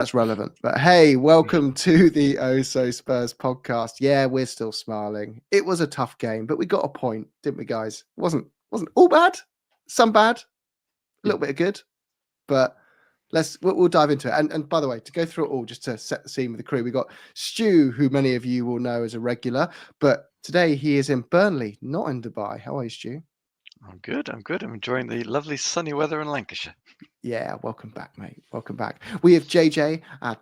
that's relevant. But hey, welcome to the Oh So Spurs podcast. Yeah, we're still smiling. It was a tough game, but we got a point, didn't we, guys? It wasn't all bad. Some bad, a little bit of good, but we'll dive into it. And by the way, to go through it all, just to set the scene with the crew, we got Stu, who many of you will know as a regular, but today he is in Burnley, not in Dubai. How are you, Stu? I'm good. I'm enjoying the lovely sunny weather in Lancashire. Yeah, welcome back, mate. Welcome back. We have JJ, our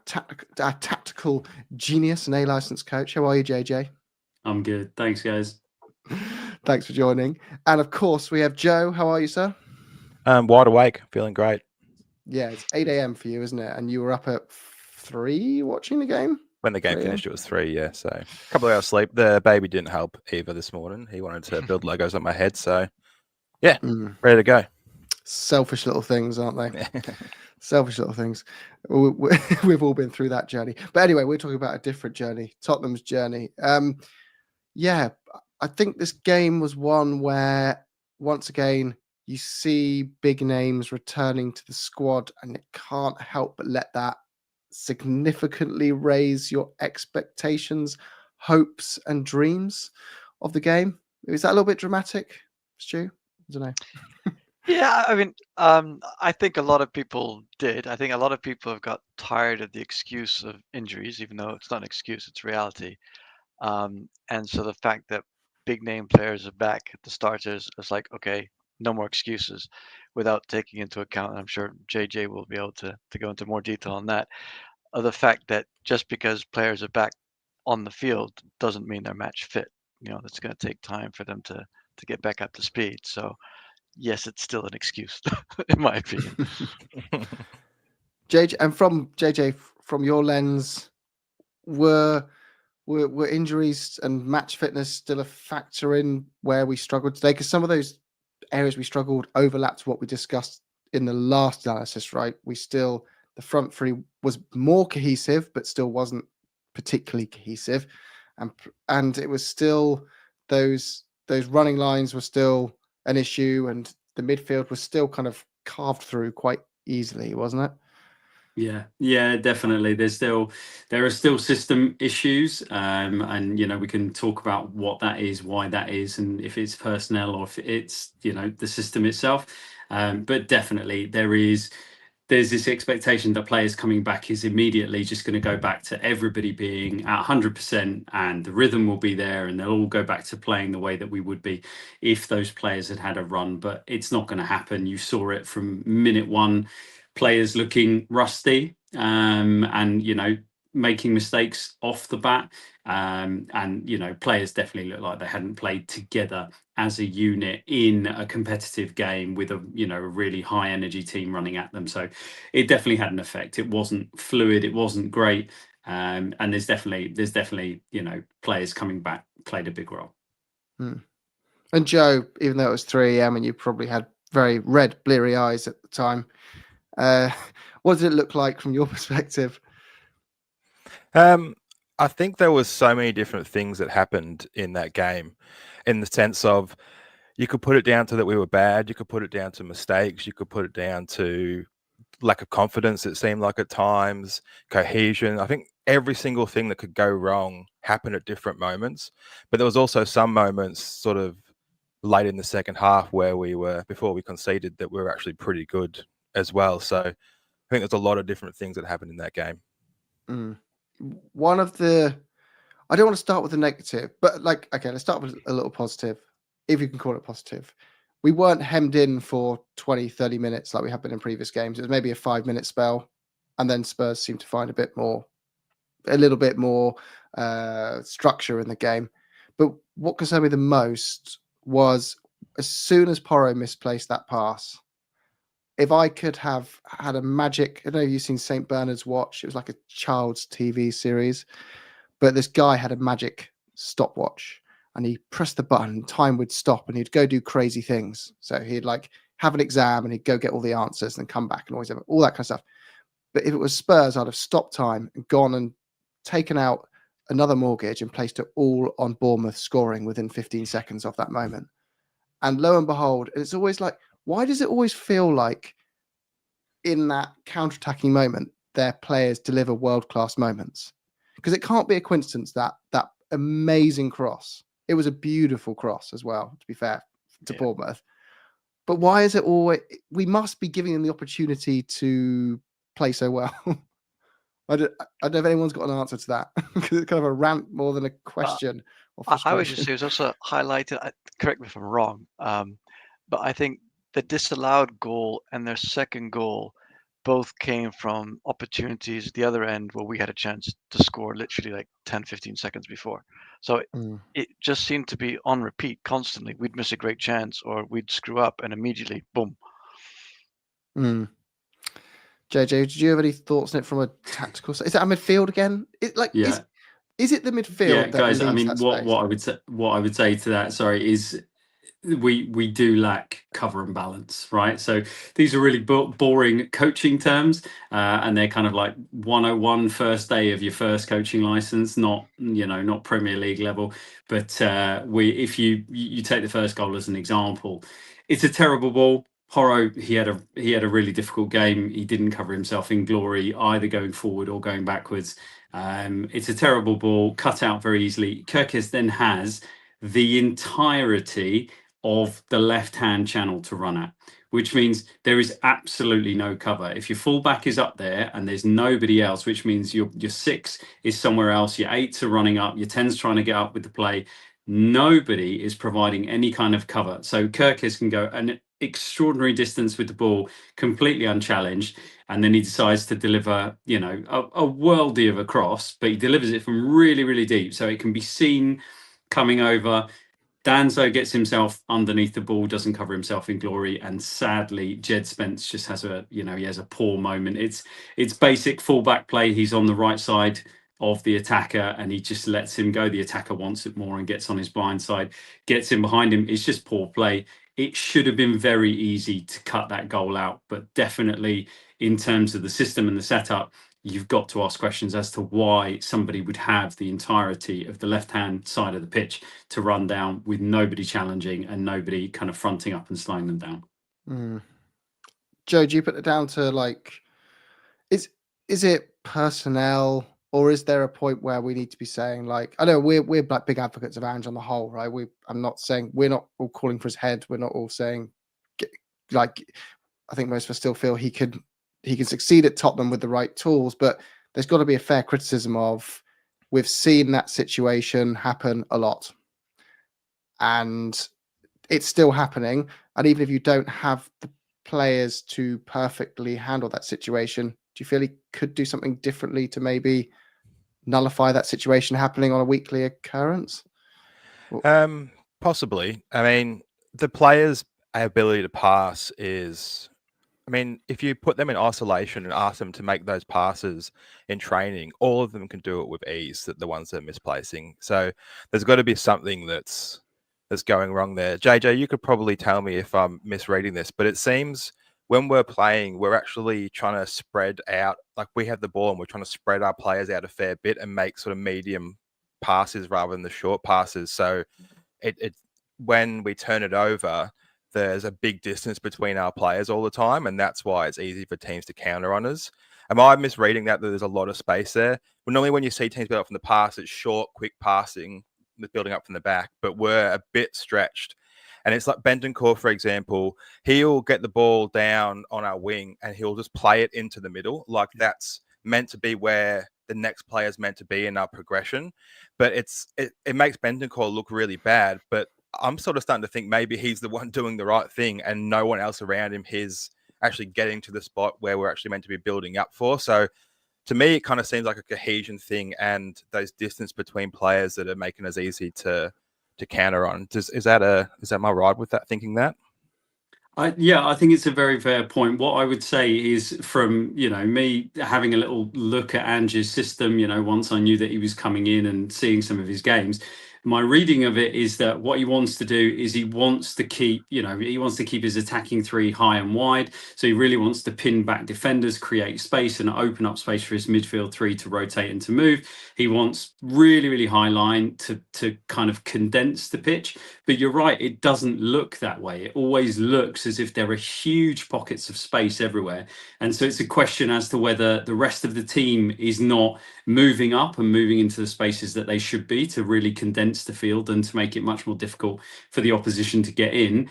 tactical genius and A-licensed coach. How are you, JJ? I'm good. Thanks, guys. Thanks for joining. And of course, we have Joe. How are you, sir? Wide awake, feeling great. Yeah, it's 8 a.m. for you, isn't it? And you were up at 3 watching the game? When the game finished, it was 3, yeah. So a couple of hours sleep. The baby didn't help either this morning. He wanted to build Legos on my head. So, yeah, ready to go. Selfish little things, aren't they? Selfish little things. We've all been through that journey. But anyway, we're talking about a different journey, Tottenham's journey. Yeah, I think this game was one where, once again, you see big names returning to the squad, and it can't help but let that significantly raise your expectations, hopes, and dreams of the game. Is that a little bit dramatic, Stu? I don't know. Yeah, I mean, I think a lot of people did. I think a lot of people have got tired of the excuse of injuries, even though it's not an excuse, it's reality. And so the fact that big name players are back at the starters, it's like, okay, no more excuses, without taking into account, and I'm sure JJ will be able to go into more detail on that, of the fact that just because players are back on the field doesn't mean they're match fit. You know, it's going to take time for them to get back up to speed. So yes, it's still an excuse, in my opinion. JJ, and from JJ, from your lens, were injuries and match fitness still a factor in where we struggled today? Because some of those areas we struggled overlapped what we discussed in the last analysis, right? The front three was more cohesive, but still wasn't particularly cohesive, and it was still those running lines were still an issue, and the midfield was still kind of carved through quite easily, wasn't it? Yeah, definitely. There are still system issues, and we can talk about what that is, why that is, and if it's personnel or if it's the system itself. But definitely there's this expectation that players coming back is immediately just going to go back to everybody being at 100%, and the rhythm will be there, and they'll all go back to playing the way that we would be if those players had a run. But it's not going to happen. You saw it from minute one. Players looking rusty, and making mistakes off the bat, and players definitely look like they hadn't played together as a unit in a competitive game with a really high energy team running at them. So it definitely had an effect. It wasn't fluid, it wasn't great, and there's definitely players coming back played a big role. And Joe, even though it was 3 a.m. and you probably had very red, bleary eyes at the time, what did it look like from your perspective? I think there was so many different things that happened in that game, in the sense of you could put it down to that we were bad, you could put it down to mistakes, you could put it down to lack of confidence, it seemed like at times, cohesion. I think every single thing that could go wrong happened at different moments. But there was also some moments sort of late in the second half where before we conceded, that we were actually pretty good as well. So I think there's a lot of different things that happened in that game. I don't want to start with the negative, but let's start with a little positive, if you can call it positive. We weren't hemmed in for 20, 30 minutes like we have been in previous games. It was maybe a 5-minute spell, and then Spurs seemed to find a little bit more structure in the game. But what concerned me the most was, as soon as Porro misplaced that pass, if I could have had a magic, I don't know if you've seen St. Bernard's Watch. It was like a child's TV series, but this guy had a magic stopwatch, and he pressed the button, time would stop, and he'd go do crazy things. So he'd have an exam, and he'd go get all the answers and then come back and always have all that kind of stuff. But if it was Spurs, I'd have stopped time and gone and taken out another mortgage and placed it all on Bournemouth scoring within 15 seconds of that moment. And lo and behold, it's always like, why does it always feel like in that counter-attacking moment, their players deliver world-class moments. Because it can't be a coincidence that amazing cross, it was a beautiful cross as well, to be fair, to Bournemouth. But why is it always, we must be giving them the opportunity to play so well. I don't know if anyone's got an answer to that, because it's kind of a rant more than a question or frustration. I would just say it's also highlighted, correct me if I'm wrong, but I think the disallowed goal and their second goal both came from opportunities at the other end where we had a chance to score literally like 10, 15 seconds before. So it just seemed to be on repeat constantly. We'd miss a great chance or we'd screw up and immediately, boom. JJ, did you have any thoughts on it from a tactical side? Is that a midfield again? Is it the midfield that guys, leaves I mean, that space? what I would say to that, sorry, is we do lack cover and balance, right? So these are really boring coaching terms, and they're kind of like 101 first day of your first coaching license, not Premier League level. But if you take the first goal as an example, it's a terrible ball. Porro, he had a really difficult game. He didn't cover himself in glory, either going forward or going backwards. It's a terrible ball, cut out very easily. Kirkes then has the entirety of the left-hand channel to run at, which means there is absolutely no cover. If your fullback is up there and there's nobody else, which means your 6 is somewhere else, your 8s are running up, your 10's trying to get up with the play, nobody is providing any kind of cover. So Kirkes can go an extraordinary distance with the ball completely unchallenged, and then he decides to deliver a worldie of a cross, but he delivers it from really, really deep, so it can be seen coming over. Danzo gets himself underneath the ball, doesn't cover himself in glory, and sadly Jed Spence just has he has a poor moment. It's basic fullback play. He's on the right side of the attacker and he just lets him go. The attacker wants it more and gets on his blind side, gets in behind him. It's just poor play. It should have been very easy to cut that goal out, but definitely in terms of the system and the setup, you've got to ask questions as to why somebody would have the entirety of the left-hand side of the pitch to run down with nobody challenging and nobody kind of fronting up and slowing them down. Joe, do you put it down to is it personnel, or is there a point where we need to be saying I know we're like big advocates of Ange on the whole, right? I'm not saying we're not all calling for his head. We're not all saying I think most of us still feel he can succeed at Tottenham with the right tools, but there's got to be a fair criticism of we've seen that situation happen a lot and it's still happening. And even if you don't have the players to perfectly handle that situation, do you feel he could do something differently to maybe nullify that situation happening on a weekly occurrence? Possibly. I mean, the players' ability to pass is, if you put them in isolation and ask them to make those passes in training, all of them can do it with ease, the ones that are misplacing. So there's got to be something that's going wrong there. JJ, you could probably tell me if I'm misreading this, but it seems when we're playing, we're actually trying to spread out. Like we have the ball and we're trying to spread our players out a fair bit and make sort of medium passes rather than the short passes. So it when we turn it over, there's a big distance between our players all the time, and that's why it's easy for teams to counter on us. Am I misreading that there's a lot of space there? Well, normally when you see teams build up from the pass, it's short, quick passing with building up from the back, but we're a bit stretched. And it's like Bentancur, for example, he'll get the ball down on our wing and he'll just play it into the middle. Like that's meant to be where the next player is meant to be in our progression. But it makes Bentancur look really bad. But I'm sort of starting to think maybe he's the one doing the right thing and no one else around him is actually getting to the spot where we're actually meant to be building up for. So to me, it kind of seems like a cohesion thing and those distance between players that are making us easy to counter on. Is that my ride with that, thinking that? I think it's a very fair point. What I would say is from, me having a little look at Ange's system, once I knew that he was coming in and seeing some of his games, My reading of it is that what he wants to do is he wants to keep his attacking three high and wide. So he really wants to pin back defenders, create space and open up space for his midfield three to rotate and to move. He wants really, really high line to kind of condense the pitch. But you're right, it doesn't look that way. It always looks as if there are huge pockets of space everywhere. And so it's a question as to whether the rest of the team is not moving up and moving into the spaces that they should be to really condense the field and to make it much more difficult for the opposition to get in.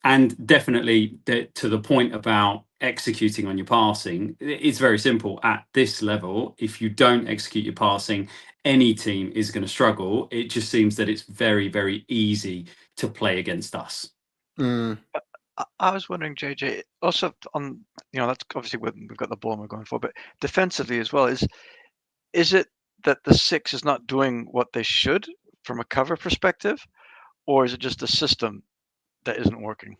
And definitely to the point about executing on your passing, it's very simple. At this level, if you don't execute your passing, any team is going to struggle. It just seems that it's very, very easy to play against us. I was wondering, JJ, also on, that's obviously we've got the ball and we're going for, but defensively as well, is it that the six is not doing what they should from a cover perspective, or is it just the system that isn't working?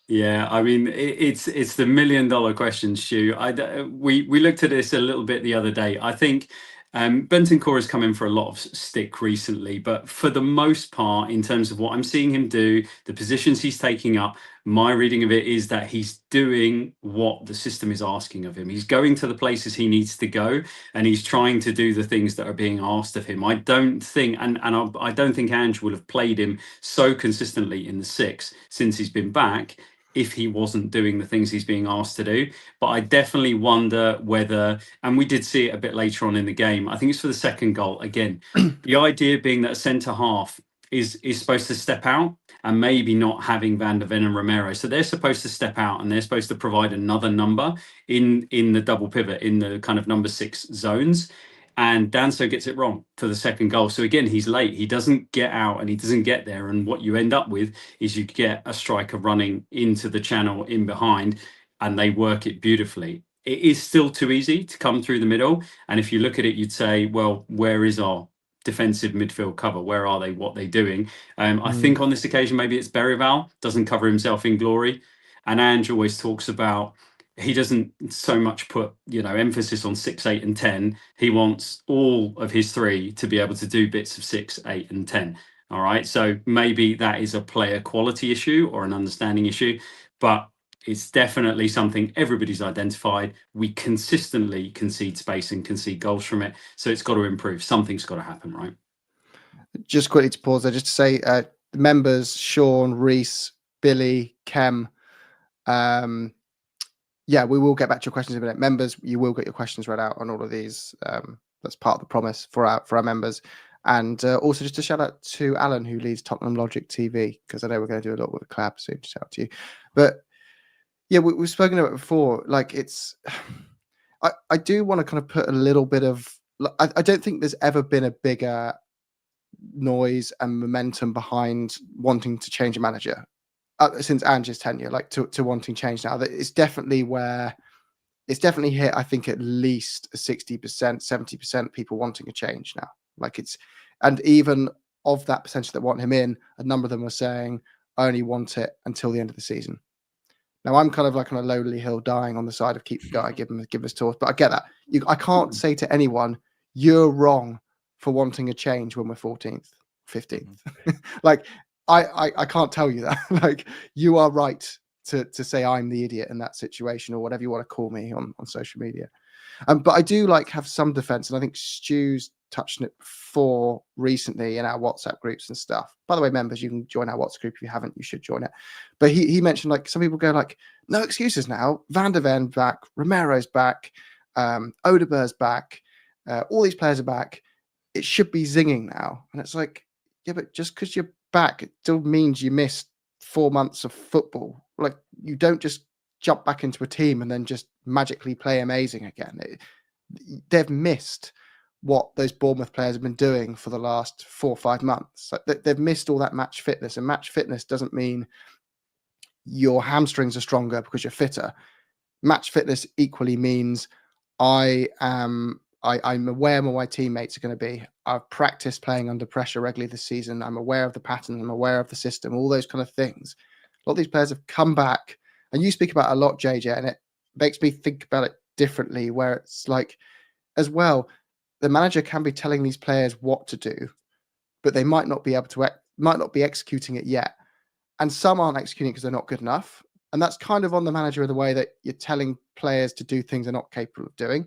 Yeah, I mean, it's the $1 million question, Stu. We looked at this a little bit the other day. I think Bentancur has come in for a lot of stick recently, but for the most part, in terms of what I'm seeing him do, the positions he's taking up, my reading of it is that he's doing what the system is asking of him. He's going to the places he needs to go, and he's trying to do the things that are being asked of him. I don't think, I don't think Ange will have played him so consistently in the six since he's been back if he wasn't doing the things he's being asked to do. But I definitely wonder whether, and we did see it a bit later on in the game, I think it's for the second goal. Again, the idea being that a centre half is supposed to step out and maybe not having Van der Ven and Romero. So they're supposed to step out and they're supposed to provide another number in the double pivot, in the kind of number 6 zones. And Danso gets it wrong for the second goal. So again, he's late. He doesn't get out and he doesn't get there. And what you end up with is you get a striker running into the channel in behind, and they work it beautifully. It is still too easy to come through the middle. And if you look at it, you'd say, well, where is our defensive midfield cover? Where are they? What are they doing? I think on this occasion, maybe it's Berrival doesn't cover himself in glory. And Ange always talks about, he doesn't so much put, emphasis on 6, 8 and 10. He wants all of his three to be able to do bits of 6, 8 and 10. All right. So maybe that is a player quality issue or an understanding issue, but it's definitely something everybody's identified. We consistently concede space and concede goals from it. So it's got to improve. Something's got to happen, right? Just quickly to pause there, just to say the members, Sean, Reese, Billy, Kem, yeah, we will get back to your questions in a minute. Members, you will get your questions read out on all of these. That's part of the promise for our members. And also just a shout out to Alan, who leads Tottenham Logic TV, because I know we're going to do a lot with the collab soon. Shout out to you. But yeah, we've spoken about it before. Like it's, I do want to kind of put a little bit of, I don't think there's ever been a bigger noise and momentum behind wanting to change a manager since Ange's tenure, like to wanting change now. That it's definitely hit, I think, at least 60%, 70% people wanting a change now. Like and even of that percentage that want him in, a number of them are saying, I only want it until the end of the season. Now I'm kind of like on a lonely hill dying on the side of keep the guy, give us tours, but I get that. I can't say to anyone, you're wrong for wanting a change when we're 14th, 15th. Like, I can't tell you that. Like, you are right to say I'm the idiot in that situation, or whatever you want to call me on social media. But I do have some defense, and I think Stu's touched on it before recently in our WhatsApp groups and stuff. By the way, members, you can join our WhatsApp group. If you haven't, you should join it. But he mentioned some people go no excuses now. Van der Ven back, Romero's back, Odegaard's back, all these players are back. It should be zinging now. And it's yeah, but just because you're back, it still means you missed 4 months of football. You don't just jump back into a team and then just magically play amazing again. They've missed what those Bournemouth players have been doing for the last 4 or 5 months. They've missed all that match fitness, and match fitness doesn't mean your hamstrings are stronger because you're fitter. Match fitness equally means I'm aware where my teammates are going to be. I've practiced playing under pressure regularly this season. I'm aware of the pattern. I'm aware of the system, all those kind of things. A lot of these players have come back, and you speak about a lot, JJ, and it makes me think about it differently, where it's as well, the manager can be telling these players what to do, but they might not be able to might not be executing it yet. And some aren't executing because they're not good enough. And that's kind of on the manager in the way that you're telling players to do things they're not capable of doing.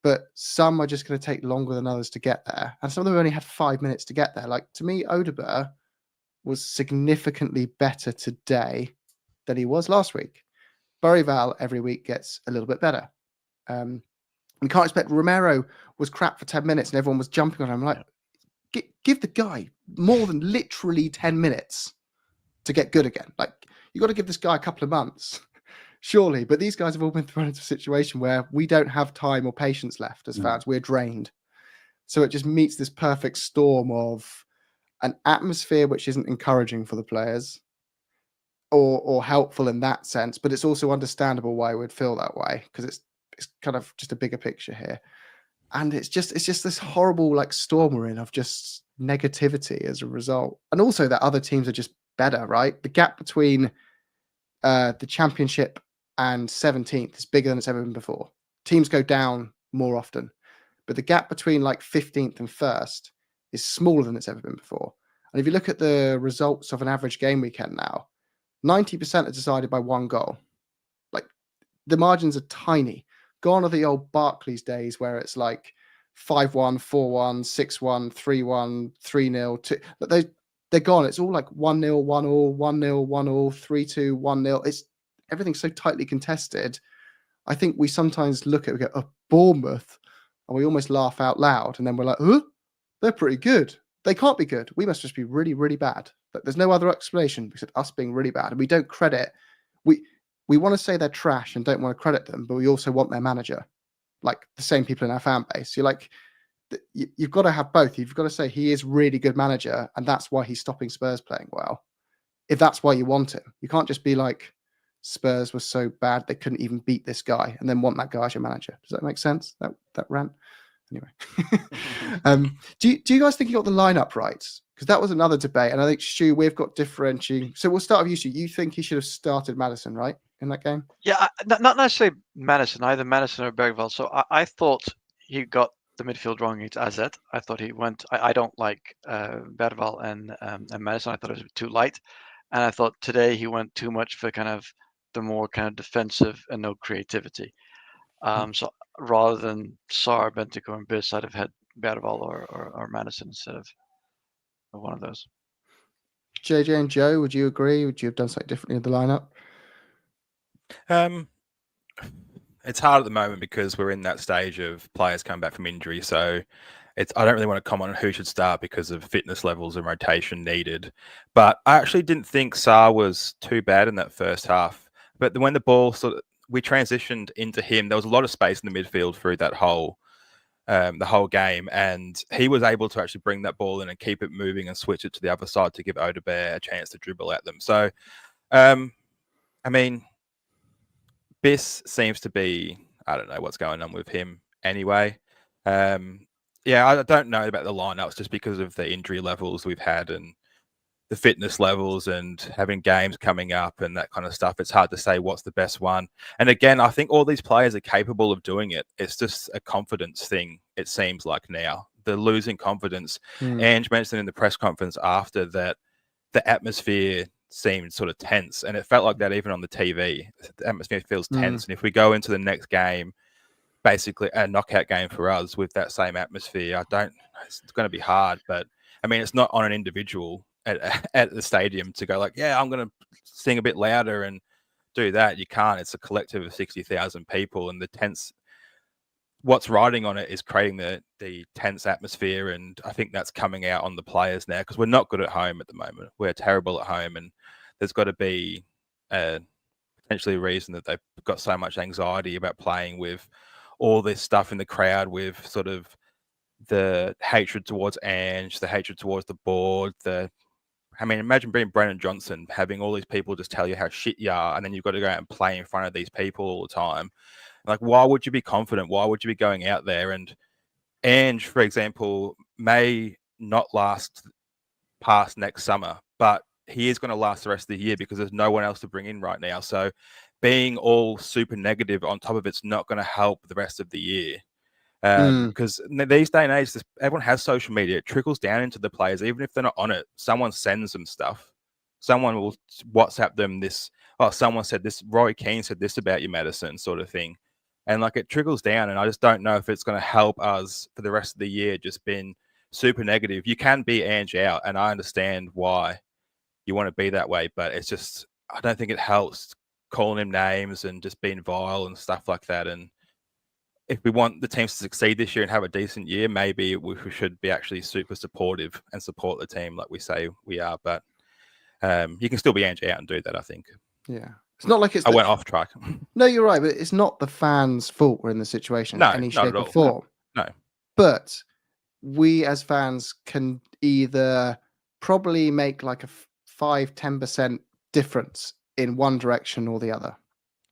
But some are just going to take longer than others to get there. And some of them only had 5 minutes to get there. Like, to me, Odegaard was significantly better today than he was last week. Burival every week gets a little bit better. We can't expect Romero was crap for 10 minutes and everyone was jumping on him. Like, give the guy more than literally 10 minutes to get good again. Like, you got to give this guy a couple of months, surely. But these guys have all been thrown into a situation where we don't have time or patience left as fans. We're drained. So it just meets this perfect storm of an atmosphere which isn't encouraging for the players or helpful in that sense, but it's also understandable why we'd feel that way, because it's kind of just a bigger picture here. And it's just this horrible like storm we're in of just negativity as a result. And also that other teams are just better, right? The gap between the Championship and 17th is bigger than it's ever been before. Teams go down more often, but the gap between like 15th and 1st is smaller than it's ever been before. And if you look at the results of an average game weekend now, 90% are decided by one goal. Like, the margins are tiny. Gone are the old Barclays days where it's like 5-1, 4-1, 6-1, 3-1, 3-0. They're gone. It's all like 1-0, 1-1, 1-0, 1-1, 3-2, 1-0. It's everything's so tightly contested. I think we sometimes look at it, we go, oh, Bournemouth, and we almost laugh out loud, and then we're like, huh? They're pretty good. They can't be good. We must just be really, really bad. But there's no other explanation except us being really bad. And we don't credit. We want to say they're trash and don't want to credit them, but we also want their manager, like the same people in our fan base. You're like, you've got to have both. You've got to say he is really good manager, and that's why he's stopping Spurs playing well. If that's why you want him, you can't just be like, Spurs was so bad they couldn't even beat this guy, and then want that guy as your manager. Does that make sense? That rant. Anyway, do you guys think you got the lineup right? Because that was another debate, and I think Stu, we've got differentiating. So we'll start with you, Stu. You think he should have started Maddison, right, in that game? Yeah, not necessarily Maddison, either Maddison or Bergvall. So I thought he got the midfield wrong against AZ. I thought he went. I don't like Bergvall and Maddison. I thought it was too light, and I thought today he went too much for kind of the more kind of defensive and no creativity. So rather than Sarr, Bentico, and Biss, I'd have had Bergvall or Maddison instead of one of those. JJ and Joe, would you agree? Would you have done something differently with the lineup? It's hard at the moment because we're in that stage of players coming back from injury. So I don't really want to comment on who should start because of fitness levels and rotation needed. But I actually didn't think Sarr was too bad in that first half. But when the ball we transitioned into him, there was a lot of space in the midfield through that the whole game, and he was able to actually bring that ball in and keep it moving and switch it to the other side to give Odegaard a chance to dribble at them. So, I mean, Biss seems to be, I don't know what's going on with him anyway. Yeah, I don't know about the lineups just because of the injury levels we've had and the fitness levels and having games coming up and that kind of stuff. It's hard to say what's the best one. And again, I think all these players are capable of doing it. It's just a confidence thing, it seems like now. The losing confidence. Ange mentioned in the press conference after that the atmosphere seemed sort of tense, and it felt like that even on the TV. The atmosphere feels tense. And if we go into the next game, basically a knockout game for us with that same atmosphere, it's going to be hard. But I mean, it's not on an individual at the stadium to go like, yeah, I'm going to sing a bit louder and do that. You can't. It's a collective of 60,000 people, and the tense, what's riding on it is creating the tense atmosphere. And I think that's coming out on the players now because we're not good at home at the moment. We're terrible at home, and there's got to be potentially a reason that they've got so much anxiety about playing with all this stuff in the crowd, with sort of the hatred towards Ange, the hatred towards the board, I mean, imagine being Brennan Johnson, having all these people just tell you how shit you are, and then you've got to go out and play in front of these people all the time. Like, why would you be confident? Why would you be going out there? And Ange, for example, may not last past next summer, but he is going to last the rest of the year because there's no one else to bring in right now. So being all super negative on top of it's not going to help the rest of the year. Because these day and age, everyone has social media. It trickles down into the players, even if they're not on it. Someone sends them stuff. Someone will WhatsApp them this. Oh, someone said this. Roy Keane said this about your medicine, sort of thing. And like it trickles down, and I just don't know if it's going to help us for the rest of the year. Just being super negative. You can be Ange out, and I understand why you want to be that way, but it's just I don't think it helps calling him names and just being vile and stuff like that. And if we want the teams to succeed this year and have a decent year, maybe we should be actually super supportive and support the team like we say we are. But you can still be Ange out and do that, I think. Yeah. It's not like it's... I went off track. No, you're right, but it's not the fans' fault we're in the situation in any shape or form. No. But we as fans can either probably make like a 5-10% difference in one direction or the other.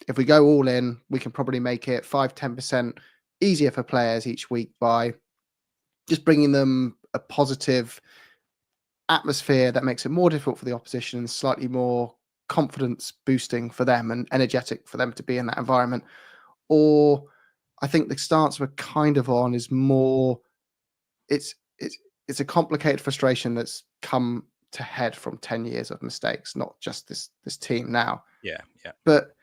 If we go all in, we can probably make it 5-10% easier for players each week by just bringing them a positive atmosphere that makes it more difficult for the opposition and slightly more confidence boosting for them and energetic for them to be in that environment. Or I think the stance we're kind of on is more it's a complicated frustration that's come to head from 10 years of mistakes, not just this team now. Yeah. But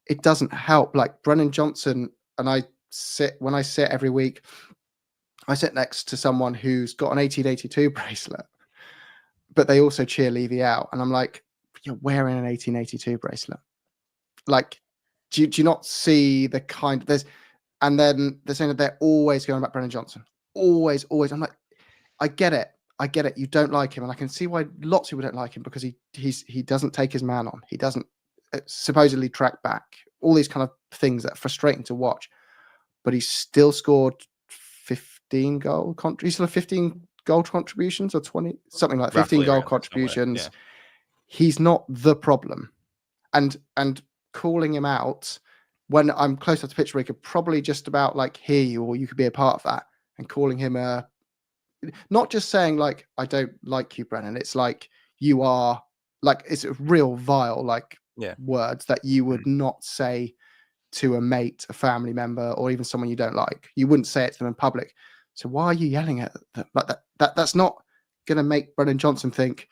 it doesn't help. Like Brennan Johnson, and when I sit every week, I sit next to someone who's got an 1882 bracelet, but they also cheer Levy out. And I'm like, you're wearing an 1882 bracelet. Like, do you not see the kind of and then they're saying that they're always going about Brennan Johnson. Always. I'm like, I get it. You don't like him. And I can see why lots of people don't like him, because he doesn't take his man on. He doesn't supposedly track back. All these kind of things that are frustrating to watch. But he's still scored 15 goal. He's still 15 goal contributions or 20, something like 15 goal contributions. Yeah. He's not the problem. And calling him out when I'm close up to the pitch where he could probably just about like hear you, or you could be a part of that, and calling him not just saying like, I don't like you, Brennan. It's like, you are like, it's a real vile, like words that you would not say to a mate, a family member, or even someone you don't like. You wouldn't say it to them in public. So why are you yelling at them? Like that's not going to make Brennan Johnson think,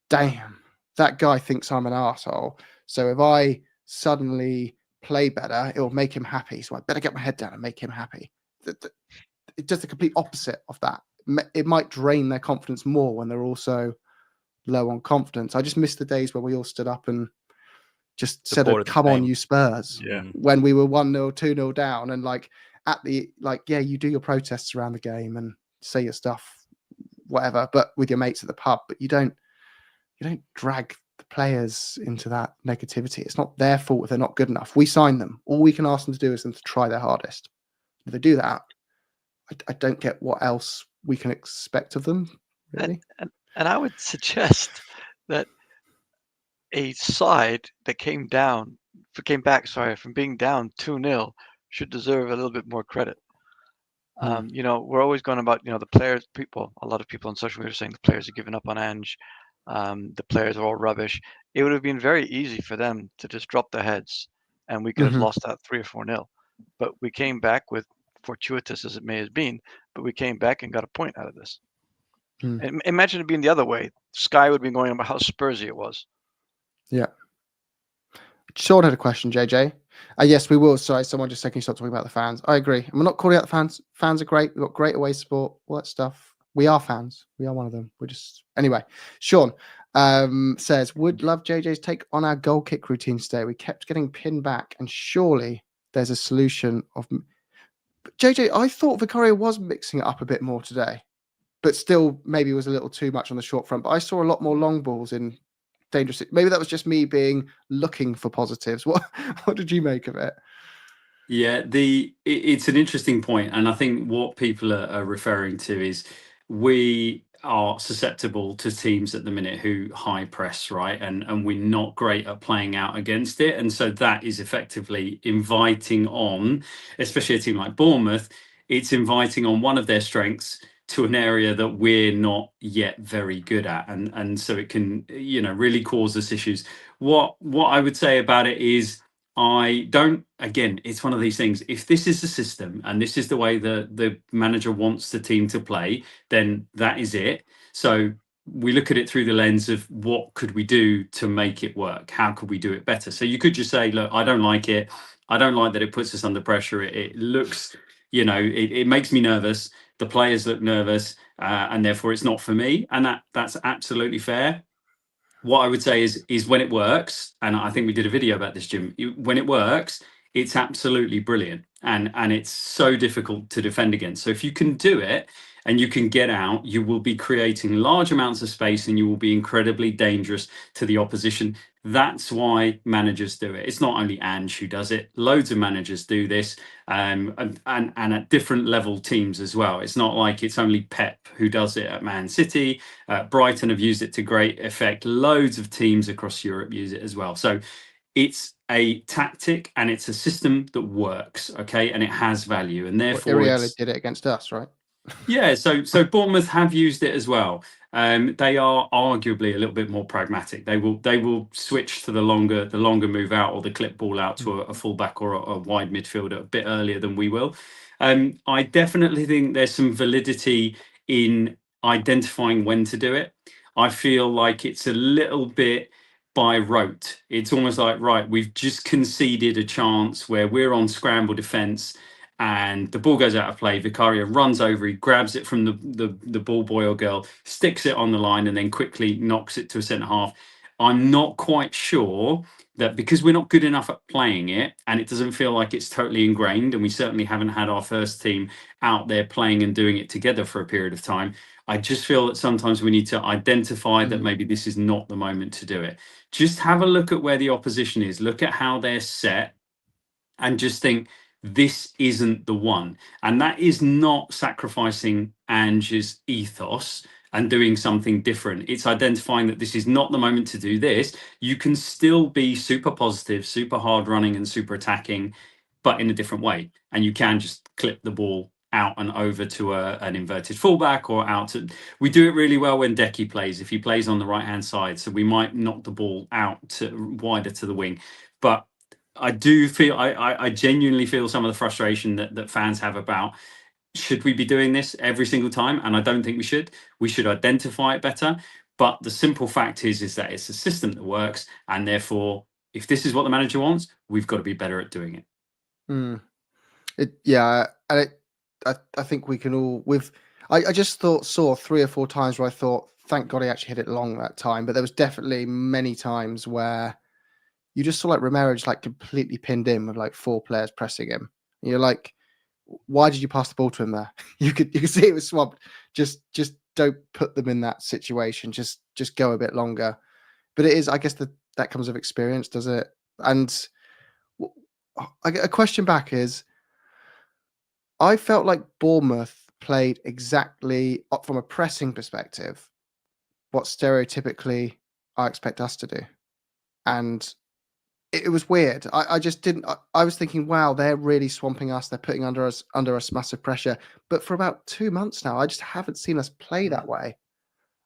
damn, that guy thinks I'm an arsehole. So if I suddenly play better, it will make him happy. So I better get my head down and make him happy. It's just the complete opposite of that. It might drain their confidence more when they're also low on confidence. I just miss the days where we all stood up and just said, come on, you Spurs. Yeah. When we were 1-0, 2-0 down, and like at the, like, yeah, you do your protests around the game and say your stuff, whatever, but with your mates at the pub, but you don't drag the players into that negativity. It's not their fault if they're not good enough. We sign them. All we can ask them to do is them to try their hardest. If they do that, I don't get what else we can expect of them, really. And I would suggest that a side that came back from being down 2-0 should deserve a little bit more credit. We're always going about, the players, a lot of people on social media are saying the players are giving up on Ange. The players are all rubbish. It would have been very easy for them to just drop their heads, and we could have lost that 3 or 4-0. But we came back, with fortuitous as it may have been, but we came back and got a point out of this. And imagine it being the other way. Sky would be going about how Spursy it was. Yeah. Sean had a question, JJ. Yes, we will. Sorry, someone just said, can you stop talking about the fans? I agree. And we're not calling out the fans. Fans are great. We've got great away support, all that stuff. We are fans. We are one of them. We're just... Anyway, Sean says, would love JJ's take on our goal kick routine today. We kept getting pinned back, and surely there's a solution of... But JJ, I thought Vicario was mixing it up a bit more today, but still maybe it was a little too much on the short front. But I saw a lot more long balls in dangerous... Maybe that was just me looking for positives. What did you make of it? Yeah, it's an interesting point, and I think what people are referring to is we are susceptible to teams at the minute who high press, right? And we're not great at playing out against it. And so that is effectively inviting on, especially a team like Bournemouth, it's inviting on one of their strengths to an area that we're not yet very good at. And so it can, really cause us issues. What I would say about it is, I don't, again, it's one of these things. If this is the system and this is the way the manager wants the team to play, then that is it. So we look at it through the lens of what could we do to make it work? How could we do it better? So you could just say, look, I don't like it. I don't like that it puts us under pressure. It looks, it makes me nervous. The players look nervous, and therefore it's not for me. And that's absolutely fair. What I would say is when it works, and I think we did a video about this, Jim. When it works, it's absolutely brilliant, and it's so difficult to defend against. So if you can do it and you can get out, you will be creating large amounts of space, and you will be incredibly dangerous to the opposition. That's why managers do it. It's not only Ange who does it. Loads of managers do this, and at different level teams as well. It's not like it's only Pep who does it at Man City. Brighton have used it to great effect. Loads of teams across Europe use it as well. So it's a tactic and it's a system that works, okay, and it has value, and therefore Iriola did it against us, right? Yeah, so Bournemouth have used it as well. They are arguably a little bit more pragmatic. They will switch to the longer move out, or the clip ball out to a fullback or a wide midfielder a bit earlier than we will. I definitely think there's some validity in identifying when to do it. I feel like it's a little bit by rote. It's almost like, right, we've just conceded a chance where we're on scramble defence, and the ball goes out of play. Vicario runs over, he grabs it from the ball boy or girl, sticks it on the line, and then quickly knocks it to a centre half. I'm not quite sure that, because we're not good enough at playing it, and it doesn't feel like it's totally ingrained, and we certainly haven't had our first team out there playing and doing it together for a period of time. I just feel that sometimes we need to identify that maybe this is not the moment to do it. Just have a look at where the opposition is, look at how they're set, and just think, this isn't the one. And that is not sacrificing Ange's ethos and doing something different. It's identifying that this is not the moment to do this. You can still be super positive, super hard running, and super attacking, but in a different way. And you can just clip the ball out and over to an inverted fullback, or out to. We do it really well when Decky plays, if he plays on the right hand side. So we might knock the ball out wider to the wing. But I do feel, I genuinely feel some of the frustration that fans have about, should we be doing this every single time? And I don't think we should. We should identify it better. But the simple fact is that it's a system that works. And therefore, if this is what the manager wants, we've got to be better at doing it. I think we can all, I just saw 3 or 4 times where I thought, thank God he actually hit it long that time. But there was definitely many times where you just saw like Romero just like completely pinned in with like 4 players pressing him. And you're like, why did you pass the ball to him there? You could see it was swamped. Just don't put them in that situation. Just go a bit longer. But it is, I guess that comes with experience, does it? And a question back is, I felt like Bournemouth played exactly, from a pressing perspective, what stereotypically I expect us to do. And it was weird. I just didn't. I was thinking, wow, they're really swamping us. They're putting under us massive pressure. But for about 2 months now, I just haven't seen us play that way.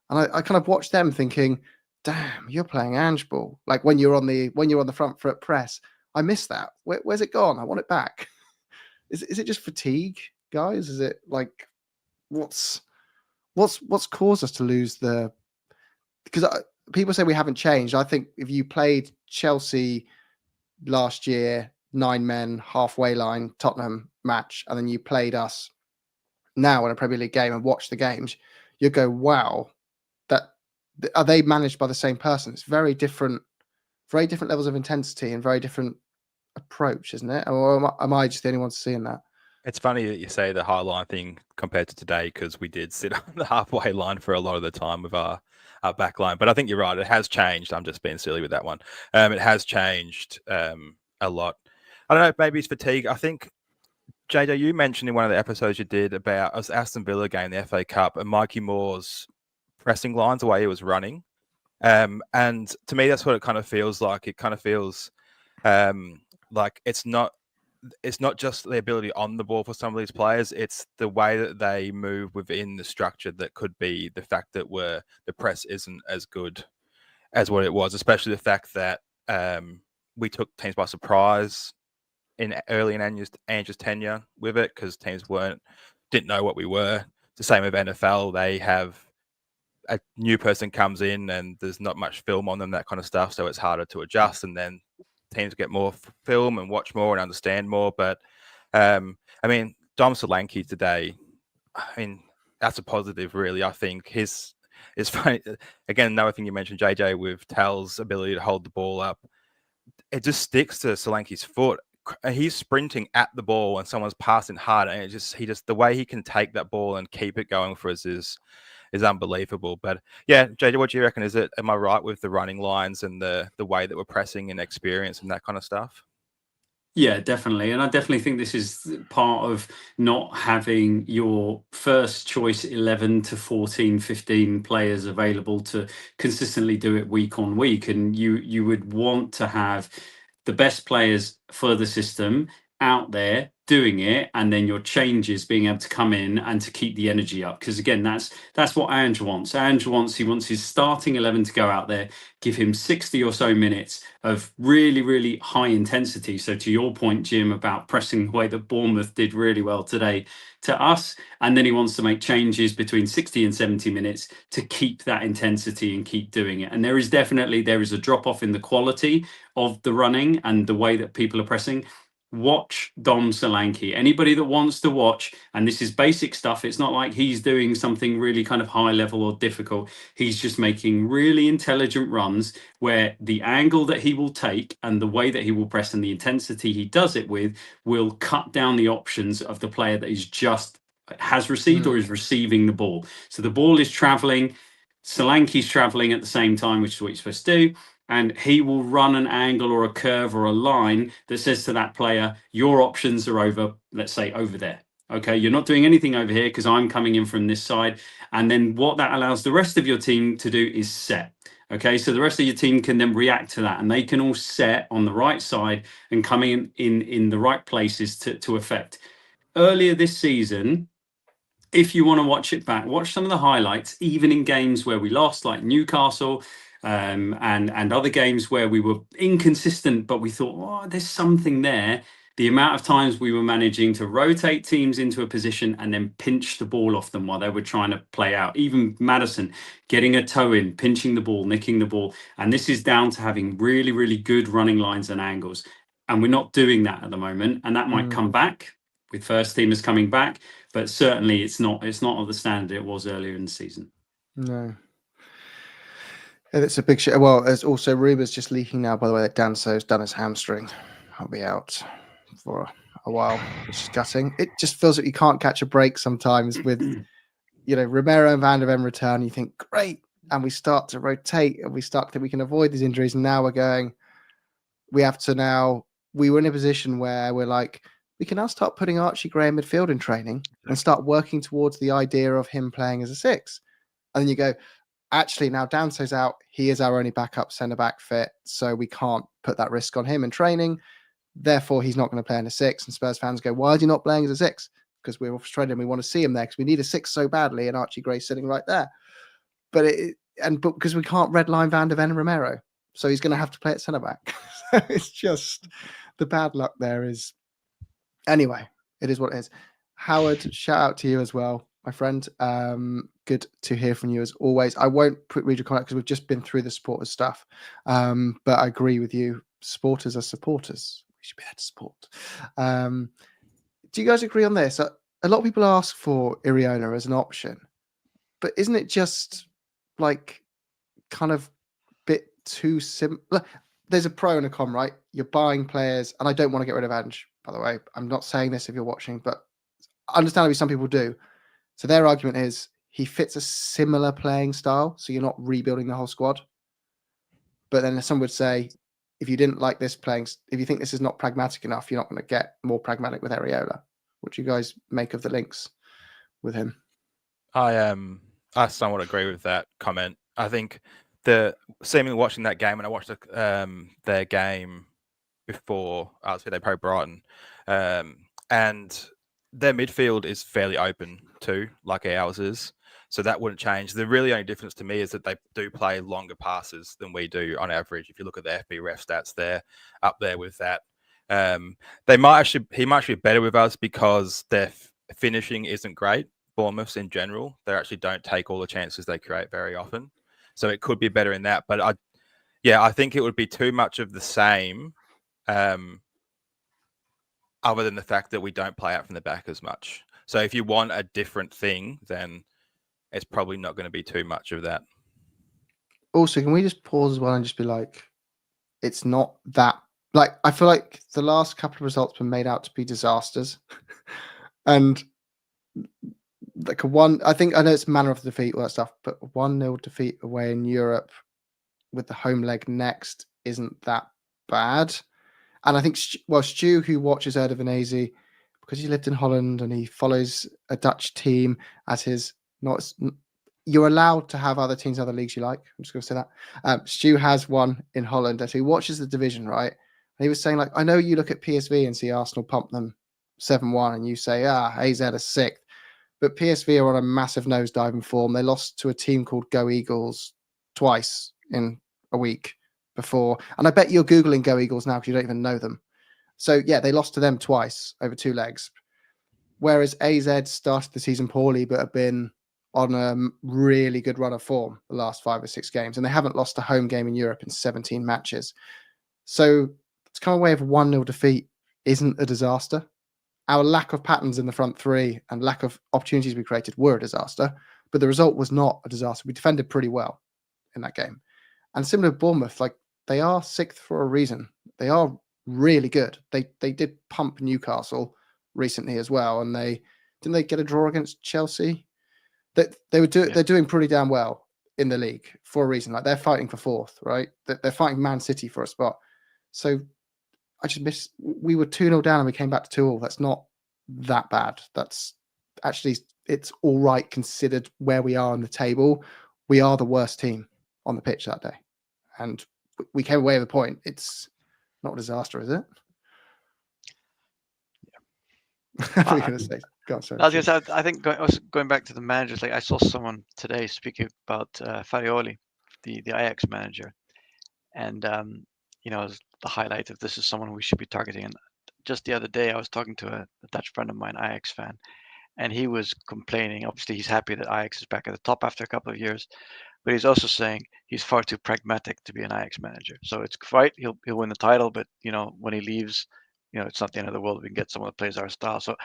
And I kind of watched them thinking, damn, you're playing Ange ball. Like when you're on the front foot press, I miss that. Where's it gone? I want it back. Is it just fatigue, guys? Is it like what's caused us to lose the? Because people say we haven't changed. I think if you played Chelsea last year, 9 men, halfway line, Tottenham match, and then you played us now in a Premier League game and watch the games, you go, wow, are they managed by the same person? It's very different levels of intensity and very different approach, isn't it? Or am I just the only one seeing that? It's funny that you say the high line thing compared to today, because we did sit on the halfway line for a lot of the time with our back line. But I think you're right. It has changed. I'm just being silly with that one. It has changed a lot. I don't know. Maybe it's fatigue. I think, JJ, you mentioned in one of the episodes you did about us Aston Villa game, the FA Cup, and Mikey Moore's pressing lines, the way he was running. And to me, that's what it kind of feels like. It kind of feels like it's not just the ability on the ball for some of these players. It's the way that they move within the structure that could be the fact that the press isn't as good as what it was, especially the fact that we took teams by surprise early in Andrew's tenure with it, because teams didn't know what we were. It's the same with NFL. They have a new person comes in and there's not much film on them, that kind of stuff, so it's harder to adjust, and then teams get more film and watch more and understand more. But I mean, Dom Solanke today, I mean, that's a positive, really. I think it's funny. Again, another thing you mentioned, JJ, with Tal's ability to hold the ball up, it just sticks to Solanke's foot. He's sprinting at the ball and someone's passing hard, and the way he can take that ball and keep it going for us is unbelievable. But yeah, JJ, what do you reckon? Am I right with the running lines and the way that we're pressing and experience and that kind of stuff? Yeah, definitely. And I definitely think this is part of not having your first choice 11 to 14, 15 players available to consistently do it week on week. And you would want to have the best players for the system out there doing it, and then your changes being able to come in and to keep the energy up. Because again, that's what Andrew wants. He wants his starting 11 to go out there, give him 60 or so minutes of really, really high intensity. So to your point, Jim, about pressing the way that Bournemouth did really well today to us, and then he wants to make changes between 60 and 70 minutes to keep that intensity and keep doing it. And there is a drop off in the quality of the running and the way that people are pressing. Watch Dom Solanke. Anybody that wants to watch, and this is basic stuff, it's not like he's doing something really kind of high level or difficult. He's just making really intelligent runs where the angle that he will take and the way that he will press and the intensity he does it with will cut down the options of the player that has received or is receiving the ball. So the ball is traveling, Solanke's traveling at the same time, which is what you're supposed to do. And he will run an angle or a curve or a line that says to that player, your options are over, let's say, over there. Okay, you're not doing anything over here because I'm coming in from this side. And then what that allows the rest of your team to do is set. Okay, so the rest of your team can then react to that, and they can all set on the right side and coming in the right places to affect. Earlier this season, if you want to watch it back, watch some of the highlights, even in games where we lost, like Newcastle, and other games where we were inconsistent, but we thought, oh, there's something there. The amount of times we were managing to rotate teams into a position and then pinch the ball off them while they were trying to play out. Even Maddison getting a toe in, pinching the ball, nicking the ball. And this is down to having really, really good running lines and angles. And we're not doing that at the moment. And that might come back with first teamers coming back. But certainly it's not of the standard it was earlier in the season. No. And it's a big shit. Well, there's also rumours just leaking now, by the way, that Danso's done his hamstring. I'll be out for a while, which is gutting. It just feels like you can't catch a break sometimes with, Romero and Van der Ven return. You think, great. And we start to rotate and we start to think we can avoid these injuries. And now we're going, we were in a position where we're like, we can now start putting Archie Gray in midfield in training and start working towards the idea of him playing as a 6. And then you go, actually, now Danso's out. He is our only backup centre-back fit, so we can't put that risk on him in training. Therefore, he's not going to play in a 6. And Spurs fans go, why is he not playing as a 6? Because we're frustrated and we want to see him there because we need a 6 so badly, and Archie Gray's sitting right there. But because we can't redline Van der Ven and Romero, so he's going to have to play at centre-back. So it's just the bad luck there is. Anyway, it is what it is. Howard, shout out to you as well, my friend. Good to hear from you as always. I won't read your comment because we've just been through the supporters stuff. But I agree with you. Supporters are supporters. We should be there to support. Do you guys agree on this? A lot of people ask for Iriola as an option, but isn't it just like kind of bit too simple? There's a pro and a con, right? You're buying players, and I don't want to get rid of Ange, by the way. I'm not saying this if you're watching, but understandably some people do. So their argument is he fits a similar playing style, so you're not rebuilding the whole squad. But then some would say, if you didn't like this playing, if you think this is not pragmatic enough, you're not going to get more pragmatic with Areola. What do you guys make of the links with him? I somewhat agree with that comment. I think seemingly watching that game, and I watched their game before, obviously they played Brighton, and their midfield is fairly open too, like ours is. So that wouldn't change. The really only difference to me is that they do play longer passes than we do on average. If you look at the FB ref stats, they're up there with that. He might actually be better with us because their finishing isn't great. Bournemouth's in general, they actually don't take all the chances they create very often. So it could be better in that. But I think it would be too much of the same. Other than the fact that we don't play out from the back as much. So if you want a different thing, then it's probably not going to be too much of that. Also, can we just pause as well and just be like, it's not that, like, I feel like the last couple of results were made out to be disasters. And like I know it's manner of defeat, all that stuff, but 1-0 defeat away in Europe with the home leg next isn't that bad. And I think, Stu, who watches Eredivisie, because he lived in Holland and he follows a Dutch team as his, you're allowed to have other teams, other leagues you like. I'm just going to say that. Stu has one in Holland, and so he watches the division, right? And he was saying, like, I know you look at PSV and see Arsenal pump them 7-1, and you say, AZ are 6th. But PSV are on a massive nosedive in form. They lost to a team called Go Eagles twice in a week before. And I bet you're Googling Go Eagles now because you don't even know them. So, yeah, they lost to them twice over 2 legs. Whereas AZ started the season poorly, but have been on a really good run of form the last 5 or 6 games. And they haven't lost a home game in Europe in 17 matches. So it's kind of a way of 1-0 defeat isn't a disaster. Our lack of patterns in the front three and lack of opportunities we created were a disaster. But the result was not a disaster. We defended pretty well in that game. And similar to Bournemouth, like, they are 6th for a reason. They are really good. They did pump Newcastle recently as well, and didn't they get a draw against Chelsea? They're doing pretty damn well in the league for a reason. Like, they're fighting for 4th, right? They're fighting Man City for a spot. So I just miss. We were 2-0 down and we came back to 2-2. That's not that bad. That's actually, it's all right considered where we are on the table. We are the worst team on the pitch that day, and we came away with a point. It's not a disaster, is it? Yeah. What are you going to say? Go on, sorry. I was going to say, I think going back to the managers, like, I saw someone today speaking about Farioli, the Ajax manager, and the highlight of this is someone we should be targeting. And just the other day, I was talking to a Dutch friend of mine, Ajax fan, and he was complaining. Obviously, he's happy that Ajax is back at the top after a couple of years, but he's also saying he's far too pragmatic to be an Ajax manager. So it's right, he'll win the title, but when he leaves, it's not the end of the world. We can get someone that plays our style. So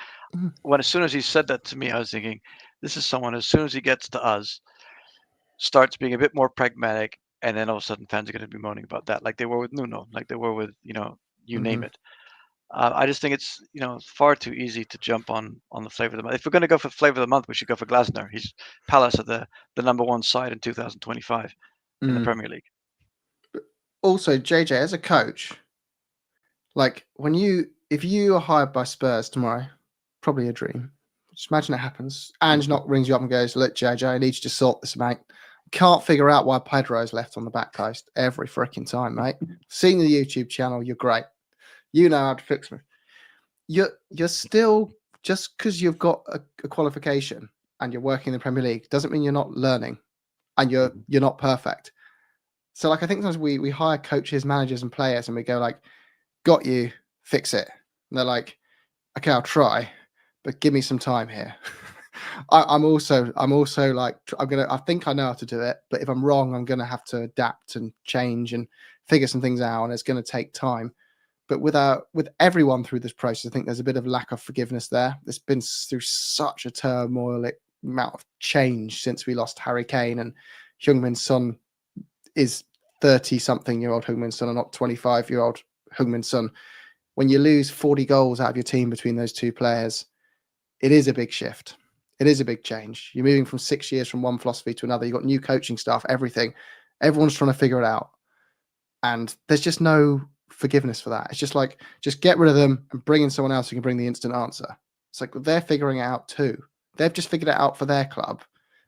as soon as he said that to me, I was thinking, this is someone, as soon as he gets to us, starts being a bit more pragmatic, and then all of a sudden fans are going to be moaning about that, like they were with Nuno, like they were with you name it. I just think it's far too easy to jump on the flavor of the month. If we're going to go for flavor of the month, we should go for Glasner. He's Palace at the number 1 side in 2025 in the Premier League. Also, JJ, as a coach, like, if you are hired by Spurs tomorrow, probably a dream. Just imagine it happens. Ange rings you up and goes, "Look, JJ, I need you to sort this, mate. Can't figure out why Pedro's left on the back post every freaking time, mate. Seen the YouTube channel, you're great. You know how to fix me." You're still, just because you've got a qualification and you're working in the Premier League doesn't mean you're not learning and you're not perfect. So, like, I think sometimes we hire coaches, managers, and players, and we go like, "Got you, fix it." And they're like, "Okay, I'll try, but give me some time here." I'm also like, I think I know how to do it, but if I'm wrong, I'm gonna have to adapt and change and figure some things out, and it's gonna take time. But with everyone through this process, I think there's a bit of lack of forgiveness there. It's been through such a turmoil amount of change since we lost Harry Kane, and Heung-min Son is 30-something-year-old Heung-min Son and not 25-year-old Heung-min Son. When you lose 40 goals out of your team between those two players, it is a big shift. It is a big change. You're moving from 6 years from one philosophy to another. You've got new coaching staff, everything. Everyone's trying to figure it out. And there's just no forgiveness for that. It's just like, just get rid of them and bring in someone else who can bring the instant answer. It's like, they're figuring it out too. They've just figured it out for their club.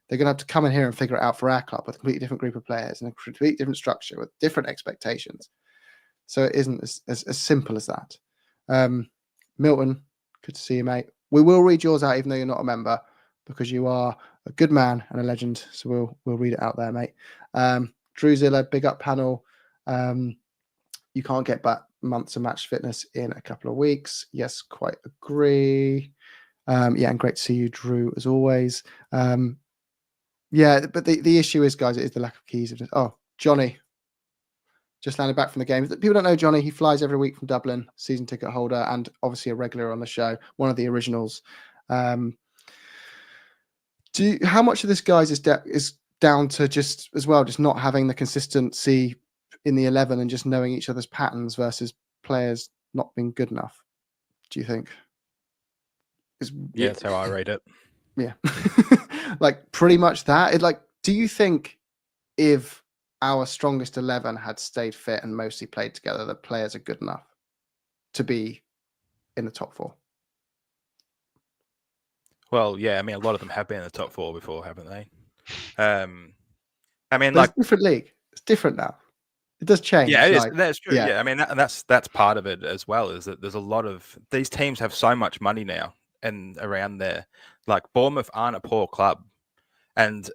They're going to have to come in here and figure it out for our club with a completely different group of players and a completely different structure with different expectations. So it isn't as simple as that. Milton, good to see you, mate. We will read yours out, even though you're not a member, because you are a good man and a legend. So we'll read it out there, mate. Drewzilla, big up panel. You can't get back months of match fitness in a couple of weeks. Yes, quite agree. Yeah, and great to see you, Drew, as always. Yeah, but the issue is, guys, it is the lack of cohesiveness. Oh, Johnny, just landed back from the game. People don't know Johnny. He flies every week from Dublin, season ticket holder, and obviously a regular on the show, one of the originals. How much of this, guys, is down to just not having the consistency in the 11 and just knowing each other's patterns versus players not being good enough? Do you think? Yeah, that's how I read it. Yeah, like pretty much that. Do you think if our strongest 11 had stayed fit and mostly played together, the players are good enough to be in the top 4? Well, yeah, I mean, a lot of them have been in the top 4 before, haven't they? I mean, but it's a different league. It's different now. It does change. Yeah, it is. That's true. Yeah, I mean, that's part of it as well. Is that there's a lot of these teams have so much money now and around there. Like Bournemouth aren't a poor club, and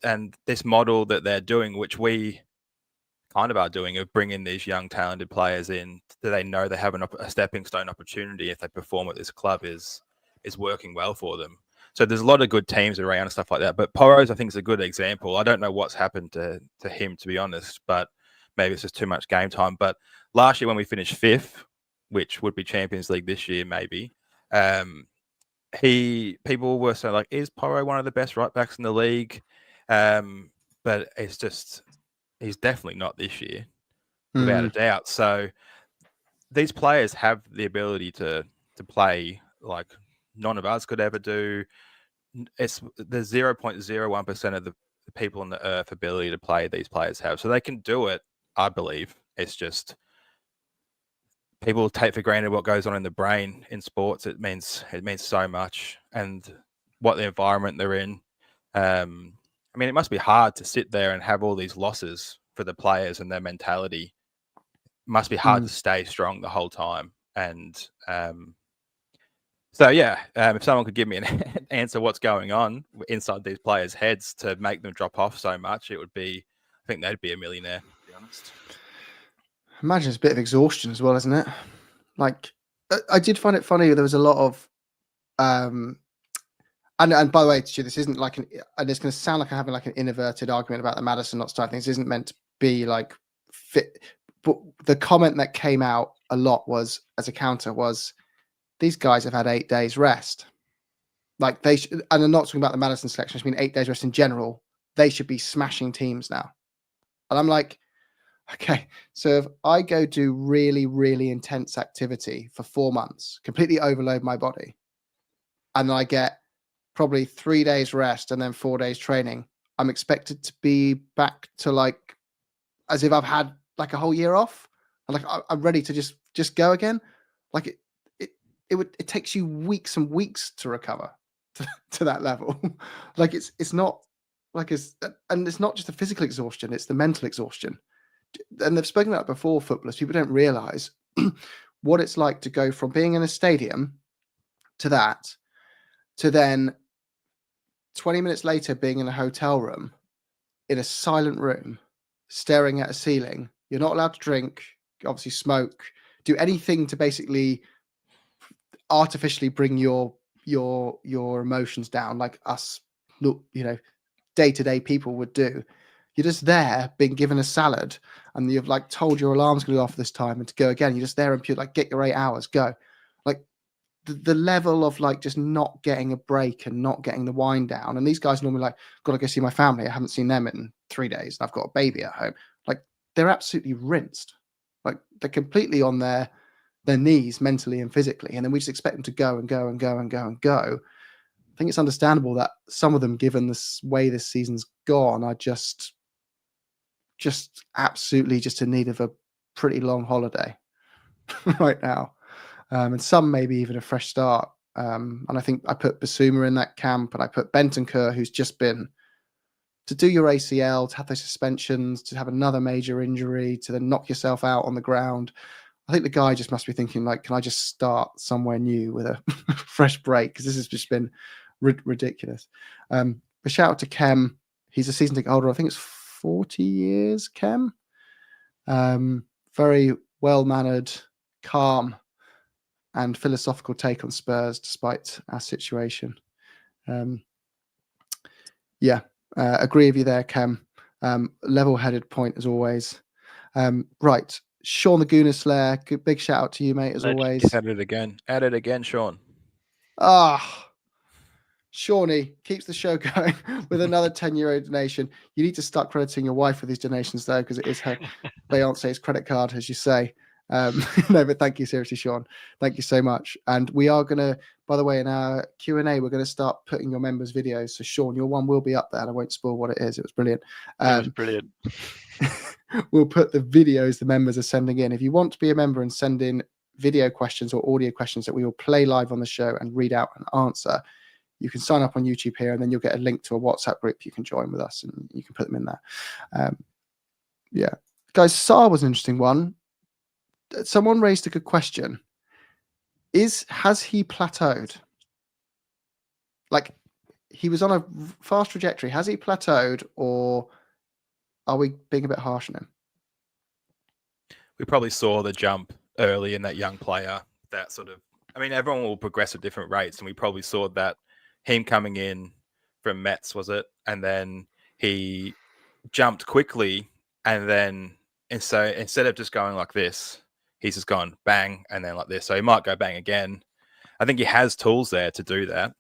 this model that they're doing, which we kind of are doing, of bringing these young talented players in that they know they have a stepping stone opportunity if they perform at this club, is working well for them. So there's a lot of good teams around and stuff like that. But Porro's, I think, is a good example. I don't know what's happened to him, to be honest, but maybe it's just too much game time. But last year when we finished 5th, which would be Champions League this year, maybe, people were saying, like, is Porro one of the best right backs in the league? But it's just, he's definitely not this year, without a doubt. So these players have the ability to play like none of us could ever do. It's the 0.01% of the people on the earth ability to play these players have. So they can do it, I believe. It's just people take for granted what goes on in the brain in sports. It means so much, and what the environment they're in. I mean, it must be hard to sit there and have all these losses for the players and their mentality. It must be hard to stay strong the whole time. And so, yeah, if someone could give me an answer what's going on inside these players' heads to make them drop off so much, it would be, I think they'd be a millionaire, to be honest. Imagine it's a bit of exhaustion as well, isn't it? Like, I did find it funny. There was a lot of, and by the way, Stu, this isn't like and it's going to sound like I'm having like an inverted argument about the Maddison not starting. This isn't meant to be like fit. But the comment that came out a lot was, as a counter, was these guys have had 8 days rest. Like they should, and I'm not talking about the Maddison selection. I mean 8 days rest in general. They should be smashing teams now. And I'm like, okay, so if I go do really, really intense activity for 4 months, completely overload my body, and then I get probably 3 days rest and then 4 days training, I'm expected to be back to like as if I've had like a whole year off. And like I'm ready to just go again. Like it takes you weeks and weeks to recover to that level. Like it's not like and it's not just the physical exhaustion, it's the mental exhaustion. And they've spoken about it before, footballers. People don't realize what it's like to go from being in a stadium to then 20 minutes later being in a hotel room, in a silent room, staring at a ceiling. You're not allowed to drink, obviously smoke, do anything to basically artificially bring your emotions down, like us, day-to-day people would do. You're just there being given a salad, and you've like told your alarm's going to go off this time and to go again. You're just there and pure like get your 8 hours, go. Like the level of like just not getting a break and not getting the wind down. And these guys normally like, gotta go see my family. I haven't seen them in 3 days. And I've got a baby at home. Like they're absolutely rinsed. Like they're completely on their knees mentally and physically. And then we just expect them to go and go and go and go and go. I think it's understandable that some of them, given this way this season's gone, are just absolutely just in need of a pretty long holiday right now. And some maybe even a fresh start. And I think I put Basuma in that camp, and I put Bentancur, who's just been to do your ACL, to have those suspensions, to have another major injury, to then knock yourself out on the ground. I think the guy just must be thinking, like, can I just start somewhere new with a fresh break? Because this has just been ridiculous. A shout out to Kem. He's a season ticket holder. I think it's 40 years, Kem. Very well-mannered, calm, and philosophical take on Spurs, despite our situation. Agree with you there, Kem. Level-headed point, as always. Right. Sean the Gooner Slayer, big shout out to you, mate, as always. At it again, Sean. Shawnee keeps the show going with another €10 donation. You need to start crediting your wife with these donations, though, because it is her Beyonce's credit card, as you say. No, but thank you, seriously, Sean. Thank you so much. And we are going to, by the way, in our Q&A, we're going to start putting your members' videos. So, Sean, your one will be up there, and I won't spoil what it is. It was brilliant. It was brilliant. We'll put the videos the members are sending in. If you want to be a member and send in video questions or audio questions that we will play live on the show and read out and answer, you can sign up on YouTube here, and then you'll get a link to a WhatsApp group you can join with us, and you can put them in there. Guys, Saar was an interesting one. Someone raised a good question. Has he plateaued? Like, he was on a fast trajectory. Has he plateaued, or are we being a bit harsh on him? We probably saw the jump early in that young player. That sort of, I mean, everyone will progress at different rates, and we probably saw that him coming in from Metz, was it? And then he jumped quickly, and so instead of just going like this, he's just gone bang and then like this. So he might go bang again. I think he has tools there to do that.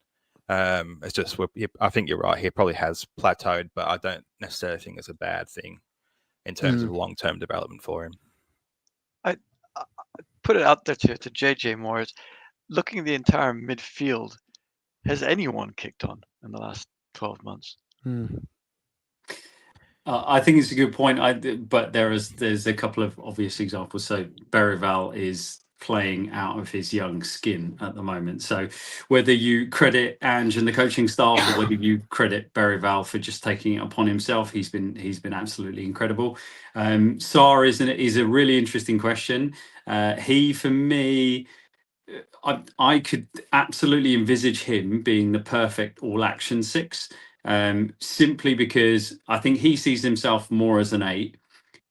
It's just, I think you're right. He probably has plateaued, but I don't necessarily think it's a bad thing in terms of long-term development for him. I put it out there to JJ Morris. Looking at the entire midfield, has anyone kicked on in the last 12 months? I think it's a good point. But there's a couple of obvious examples. So Berrival is playing out of his young skin at the moment. So whether you credit Ange and the coaching staff, or whether you credit Berrival for just taking it upon himself, he's been absolutely incredible. Saar is a really interesting question. He, for me, I could absolutely envisage him being the perfect all-action 6, simply because I think he sees himself more as an 8.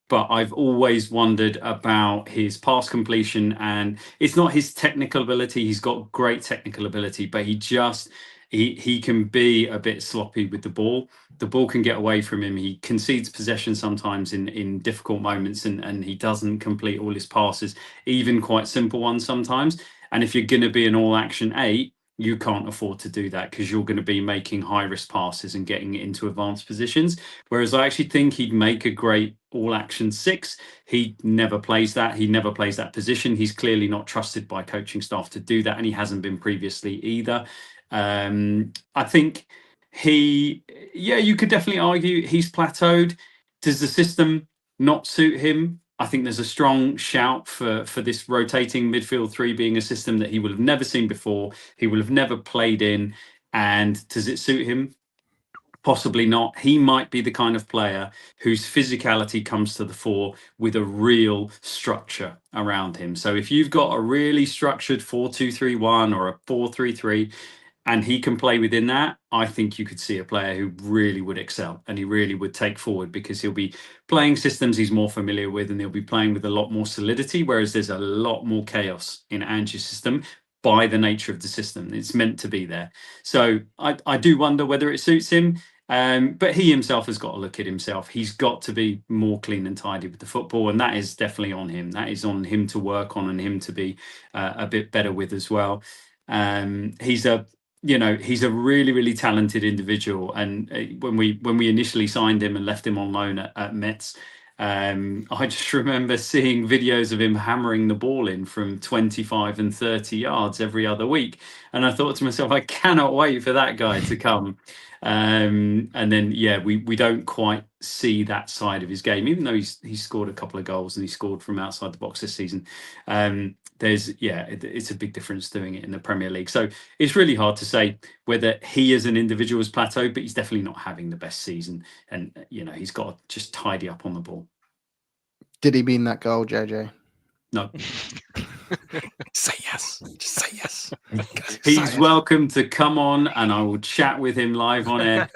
But I've always wondered about his pass completion, and it's not his technical ability. He's got great technical ability, but he can be a bit sloppy with the ball. The ball can get away from him. He concedes possession sometimes in difficult moments, and he doesn't complete all his passes, even quite simple ones sometimes. And if you're going to be an all-action 8, you can't afford to do that, because you're going to be making high-risk passes and getting into advanced positions. Whereas I actually think he'd make a great all-action 6. He never plays that. He never plays that position. He's clearly not trusted by coaching staff to do that, and he hasn't been previously either. I think you could definitely argue he's plateaued. Does the system not suit him? I think there's a strong shout for this rotating midfield 3 being a system that he will have never seen before. He will have never played in. And does it suit him? Possibly not. He might be the kind of player whose physicality comes to the fore with a real structure around him. So if you've got a really structured 4-2-3-1 or a 4-3-3, and he can play within that, I think you could see a player who really would excel, and he really would take forward, because he'll be playing systems he's more familiar with, and he'll be playing with a lot more solidity, whereas there's a lot more chaos in Ange's system by the nature of the system. It's meant to be there. So I do wonder whether it suits him. But he himself has got to look at himself. He's got to be more clean and tidy with the football, and that is definitely on him. That is on him to work on, and him to be a bit better with as well. He's a really, really talented individual. And when we initially signed him and left him on loan at Metz, I just remember seeing videos of him hammering the ball in from 25 and 30 yards every other week. And I thought to myself, I cannot wait for that guy to come. And then, we don't quite see that side of his game, even though he's scored a couple of goals and he scored from outside the box this season. It's a big difference doing it in the Premier League. So it's really hard to say whether he as an individual has plateaued, but he's definitely not having the best season. And, he's got to just tidy up on the ball. Did he mean that goal, JJ? No. Say yes. Just say yes. He's welcome to come on, and I will chat with him live on air.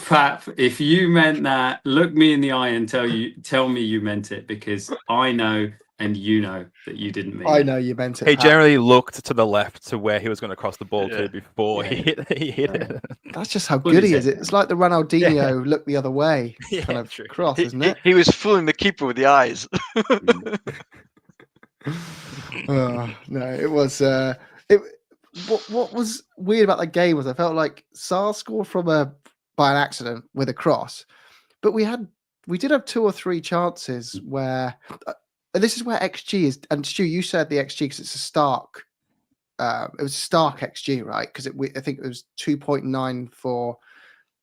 Pap, if you meant that, look me in the eye and tell me you meant it, because I know and you know that you didn't mean I it. know you meant it. He Pat. generally looked to the left to where he was going to cross the ball Yeah. to before he hit it. That's just how What good is he is. it? It's like the Ronaldinho look the other way Yeah, kind of true. cross, isn't it? He was fooling the keeper with the eyes. Oh, no, it was. What was weird about the game was I felt like Saar scored by an accident with a cross, but we did have 2 or 3 chances where and this is where XG is. And Stu, you said the XG because it's a stark. It was stark XG, right? Because I think it was 2.9 for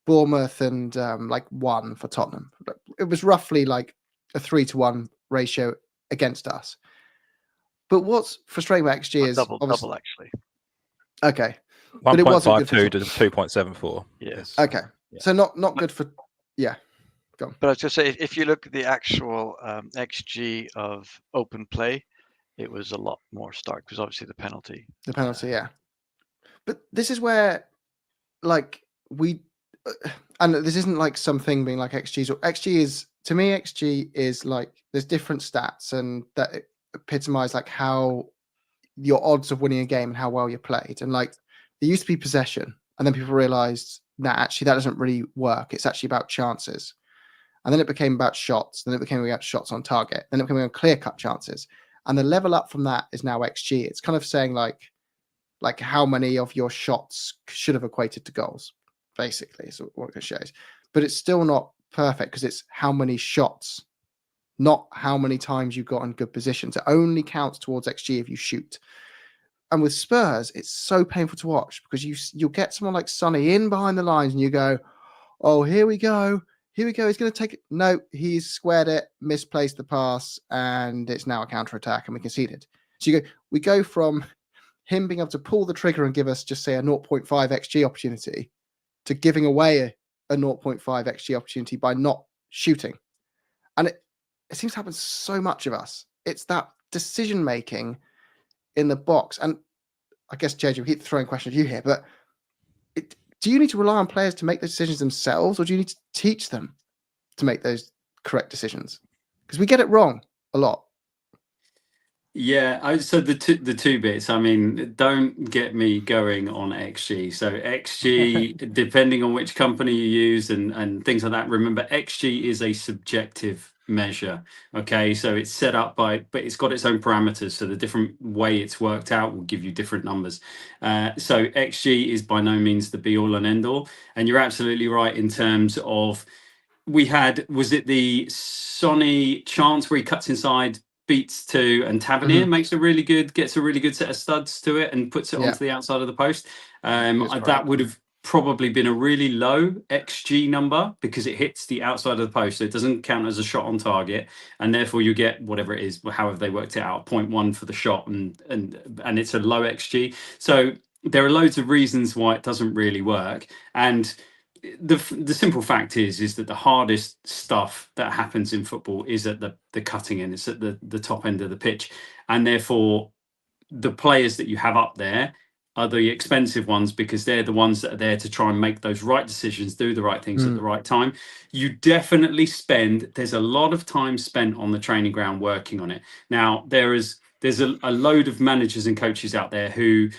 Bournemouth and like 1 for Tottenham. It was roughly like a 3-to-1 ratio against us. But what's frustrating about XG is double actually. Okay, but it wasn't good for 1.52 to 2.74. Yes. Okay, Yeah. so not good for Go on. But I was just say, if you look at the actual XG of open play, it was a lot more stark because obviously the penalty. The penalty, yeah. But this is where, like, and this isn't like something being like XG. So XG is, to me, XG is like there's different stats and that epitomize like how your odds of winning a game and how well you played. And like there used to be possession, and then people realized that actually that doesn't really work. It's actually about chances. And then it became about shots. Then it became about shots on target. Then it became about clear-cut chances. And the level up from that is now XG. It's kind of saying like how many of your shots should have equated to goals, basically, is what it shows. But it's still not perfect because it's how many shots, not how many times you got in good positions. It only counts towards XG if you shoot. And with Spurs, it's so painful to watch because you'll get someone like Sonny in behind the lines and you go, oh, here we go. He's going to take it. No, he's squared it, misplaced the pass, and it's now a counter-attack, and we conceded. So we go from him being able to pull the trigger and give us, just say, a 0.5 XG opportunity to giving away a 0.5 XG opportunity by not shooting. And it seems to happen so much of us. It's that decision-making in the box. And I guess, JJ, we keep throwing questions at you here, but do you need to rely on players to make those decisions themselves, or do you need to teach them to make those correct decisions? Because we get it wrong a lot. Yeah, so the two bits. I mean, don't get me going on XG. So XG, depending on which company you use and things like that. Remember, XG is a subjective measure. Okay, so it's set up but it's got its own parameters. So the different way it's worked out will give you different numbers. So XG is by no means the be all and end all. And you're absolutely right in terms of was it the Sonny chance where he cuts inside, beats 2, and Tavernier gets a really good set of studs to it and puts it onto the outside of the post. That would have probably been a really low XG number because it hits the outside of the post, so it doesn't count as a shot on target, and therefore you get whatever it is, however they worked it out, 0.1 for the shot, and it's a low XG. So there are loads of reasons why it doesn't really work, and the simple fact is that the hardest stuff that happens in football is at the cutting end. It's at the top end of the pitch, and therefore the players that you have up there are the expensive ones because they're the ones that are there to try and make those right decisions, do the right things at the right time. You definitely there's a lot of time spent on the training ground working on it. Now there's a load of managers and coaches out there who,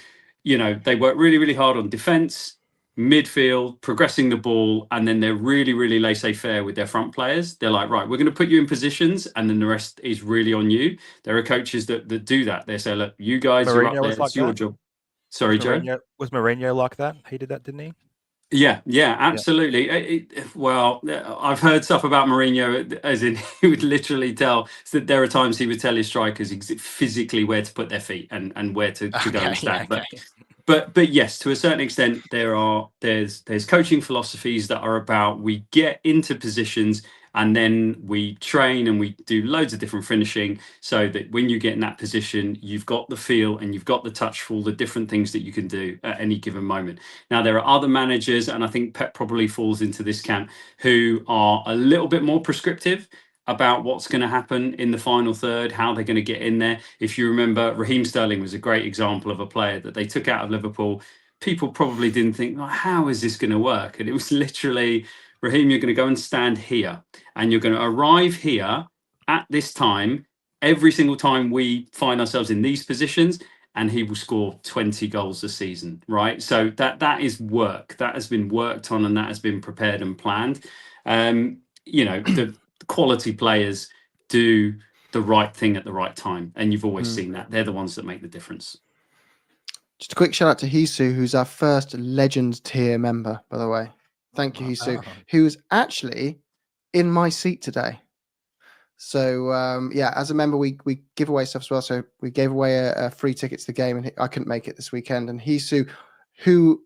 they work really, really hard on defense, midfield, progressing the ball, and then they're really, really laissez-faire with their front players. They're like, right, we're going to put you in positions, and then the rest is really on you. There are coaches that do that. They say, look, you guys are up there, it's your job. Sorry, Joe? Was Mourinho like that? He did that, didn't he? Yeah, absolutely. Well, I've heard stuff about Mourinho, as in he would literally tell that there are times he would tell his strikers physically where to put their feet and where to go and stand. But yes, to a certain extent, there's coaching philosophies that are about we get into positions and then we train and we do loads of different finishing so that when you get in that position, you've got the feel and you've got the touch for all the different things that you can do at any given moment. Now, there are other managers, and I think Pep probably falls into this camp, who are a little bit more prescriptive. about what's going to happen in the final third, how they're going to get in there. If you remember, Raheem Sterling was a great example of a player that they took out of Liverpool. People probably didn't think, oh, how is this going to work? And it was literally, Raheem, you're going to go and stand here, and you're going to arrive here at this time, every single time we find ourselves in these positions, and he will score 20 goals a season, right? So that is work. That has been worked on, and that has been prepared and planned. The quality players do the right thing at the right time, and you've always seen that. They're the ones that make the difference. Just a quick shout out to Hisu, who's our first Legend tier member, by the way. Thank you, Hisu, who's actually in my seat today. So as a member, we give away stuff as well. So we gave away a free ticket to the game, and I couldn't make it this weekend. And Hisu, who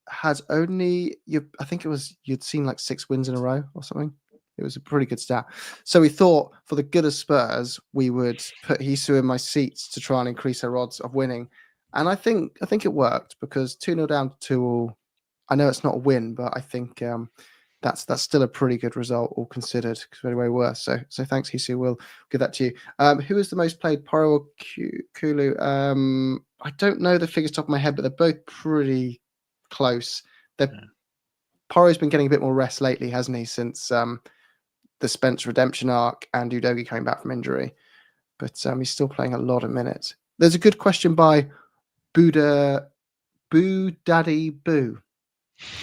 has only, I think it was, you'd seen like 6 wins in a row or something. It was a pretty good stat. So we thought, for the good of Spurs, we would put Hisu in my seats to try and increase our odds of winning. And I think it worked, because 2-0 down to 2-2. I know it's not a win, but I think that's still a pretty good result, all considered, because we're way worse. So thanks, Hisu. We'll give that to you. Who is the most played, Poro or Kulu? I don't know the figures top of my head, but they're both pretty close. Poro's been getting a bit more rest lately, hasn't he, since the Spence redemption arc and Udogie coming back from injury. But he's still playing a lot of minutes. There's a good question by Boo Daddy Boo.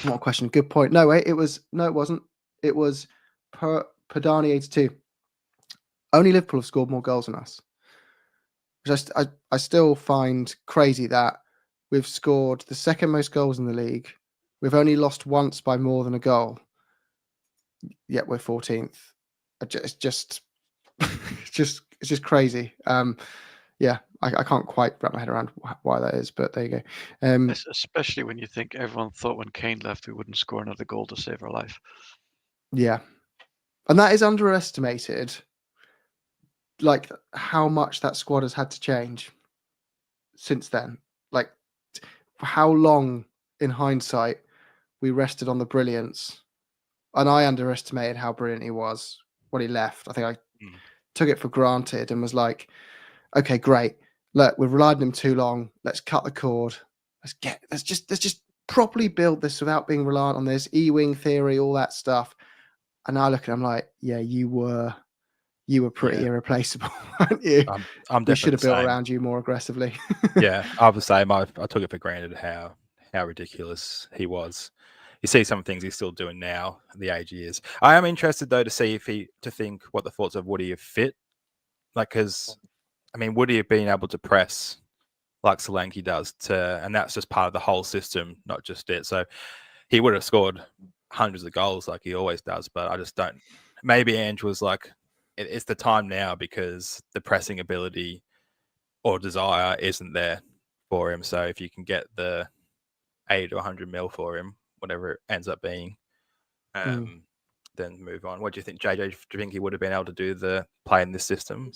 What a question. Good point. No, it wasn't. It was Padani 82. Only Liverpool have scored more goals than us. Which I still find crazy that we've scored the second most goals in the league. We've only lost once by more than a goal. Yet we're 14th. It's just crazy. I can't quite wrap my head around why that is, but there you go. Especially when you think everyone thought when Kane left we wouldn't score another goal to save our life. Yeah, and that is underestimated. Like how much that squad has had to change since then. Like how long, in hindsight, we rested on the brilliance. And I underestimated how brilliant he was when he left. I think I took it for granted and was like, okay, great. Look, we've relied on him too long. Let's cut the cord. Let's just properly build this without being reliant on this E-wing theory, all that stuff. And now I look at him like, yeah, you were pretty irreplaceable, weren't you? I'm we should have built same. around you more aggressively. Yeah, I'm the same. I took it for granted how ridiculous he was. You see some things he's still doing now at the age he is. I am interested though to think what the thoughts of Woody have fit. Like, because I mean, Woody have been able to press like Solanke does, and that's just part of the whole system, not just it. So he would have scored hundreds of goals like he always does, but I just don't. Maybe Ange was like, it's the time now because the pressing ability or desire isn't there for him. So if you can get the 80 to 100 mil for him, whatever it ends up being, then move on. What do you think, JJ? Do you think he would have been able to do the play in this system?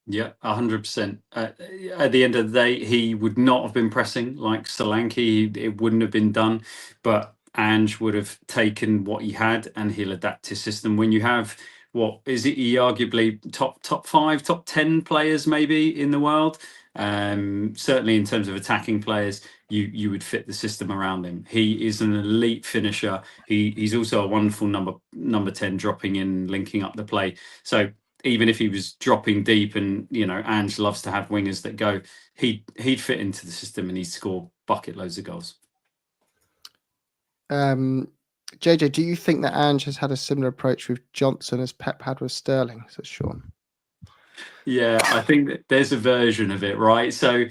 Yeah, 100%. At the end of the day, he would not have been pressing like Solanke. It wouldn't have been done. But Ange would have taken what he had and he'll adapt his system. When you have, what is it? He arguably top 5, top 10 players maybe in the world. Certainly in terms of attacking players, you would fit the system around him. He is an elite finisher. He's also a wonderful number 10, dropping in, linking up the play. So even if he was dropping deep, and Ange loves to have wingers that go, he'd fit into the system and he'd score bucket loads of goals. JJ, do you think that Ange has had a similar approach with Johnson as Pep had with Sterling? Says Sean. Yeah, I think that there's a version of it, right? So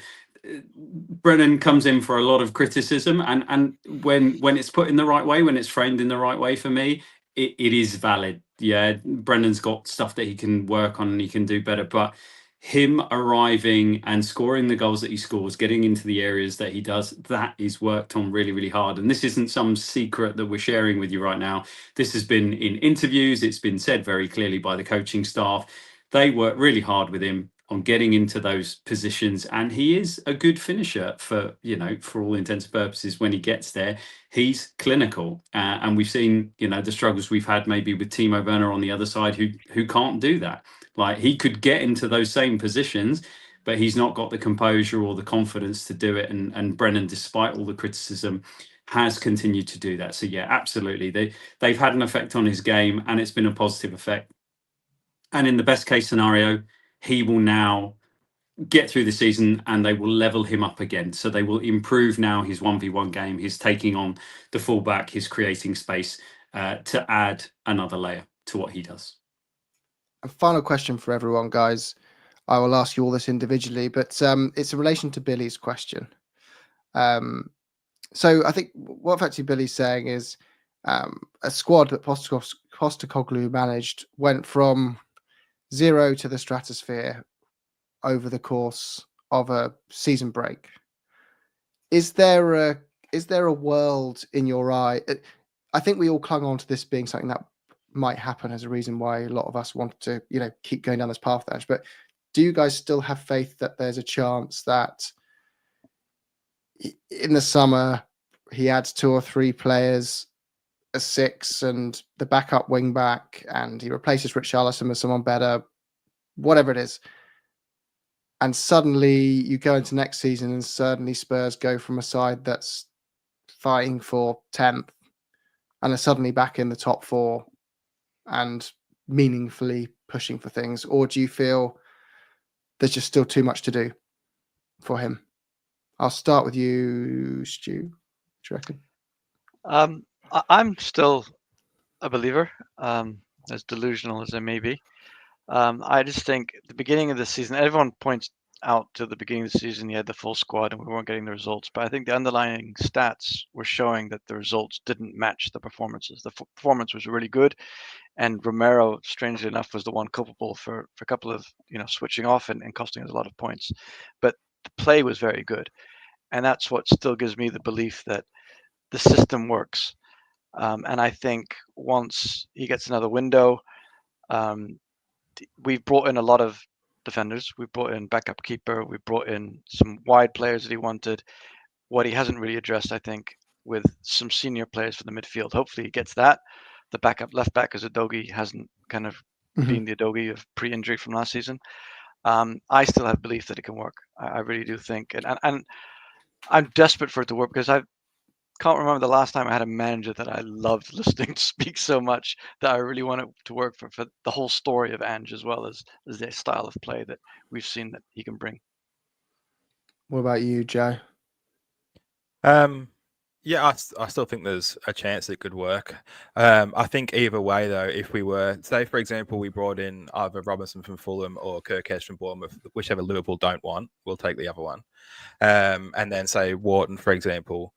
Brennan comes in for a lot of criticism, and when it's put in the right way, when it's framed in the right way, for me, it is valid. Yeah, Brennan's got stuff that he can work on and he can do better, but him arriving and scoring the goals that he scores, getting into the areas that he does, that is worked on really, really hard. And this isn't some secret that we're sharing with you right now. This has been in interviews. It's been said very clearly by the coaching staff. They work really hard with him on getting into those positions, and he is a good finisher for all intents and purposes. When he gets there, he's clinical, and we've seen the struggles we've had maybe with Timo Werner on the other side, who can't do that. Like, he could get into those same positions, but he's not got the composure or the confidence to do it. And Brennan, despite all the criticism, has continued to do that. So yeah, absolutely, they've had an effect on his game, and it's been a positive effect. And in the best case scenario, he will now get through the season and they will level him up again. So they will improve now his 1v1 game, his taking on the fullback, his creating space, to add another layer to what he does. A final question for everyone, guys. I will ask you all this individually, but it's in relation to Billy's question. So I think what effectively Billy's saying is a squad that Postecoglou managed went from 0 to the stratosphere over the course of a season break. Is there a world in your eye? I think we all clung on to this being something that might happen as a reason why a lot of us want to, keep going down this path, Ash. But do you guys still have faith that there's a chance that in the summer he adds 2 or 3 players, a 6 and the backup wing back, and he replaces Richarlison with someone better, whatever it is, and suddenly you go into next season and suddenly Spurs go from a side that's fighting for 10th and are suddenly back in the top 4 and meaningfully pushing for things? Or do you feel there's just still too much to do for him? I'll start with you, Stu. What do you reckon? I'm still a believer, as delusional as I may be. I just think at the beginning of the season, everyone points out to the beginning of the season, he had the full squad and we weren't getting the results. But I think the underlying stats were showing that the results didn't match the performances. The performance was really good. And Romero, strangely enough, was the one culpable for a couple of, switching off and costing us a lot of points. But the play was very good. And that's what still gives me the belief that the system works. And I think once he gets another window, we've brought in a lot of defenders. We've brought in backup keeper. We brought in some wide players that he wanted. What he hasn't really addressed, I think, with some senior players for the midfield. Hopefully he gets that. The backup left back as Udogie hasn't kind of been the Udogie of pre-injury from last season. I still have belief that it can work. I really do think. And I'm desperate for it to work because I can't remember the last time I had a manager that I loved listening to speak so much that I really want it to work for the whole story of Ange, as well as the style of play that we've seen that he can bring. What about you, Joe? Yeah, I still think there's a chance it could work. I think either way, though, if we were, say, for example, we brought in either Robinson from Fulham or Kirkesh from Bournemouth, whichever Liverpool don't want, we'll take the other one. And then say Wharton, for example,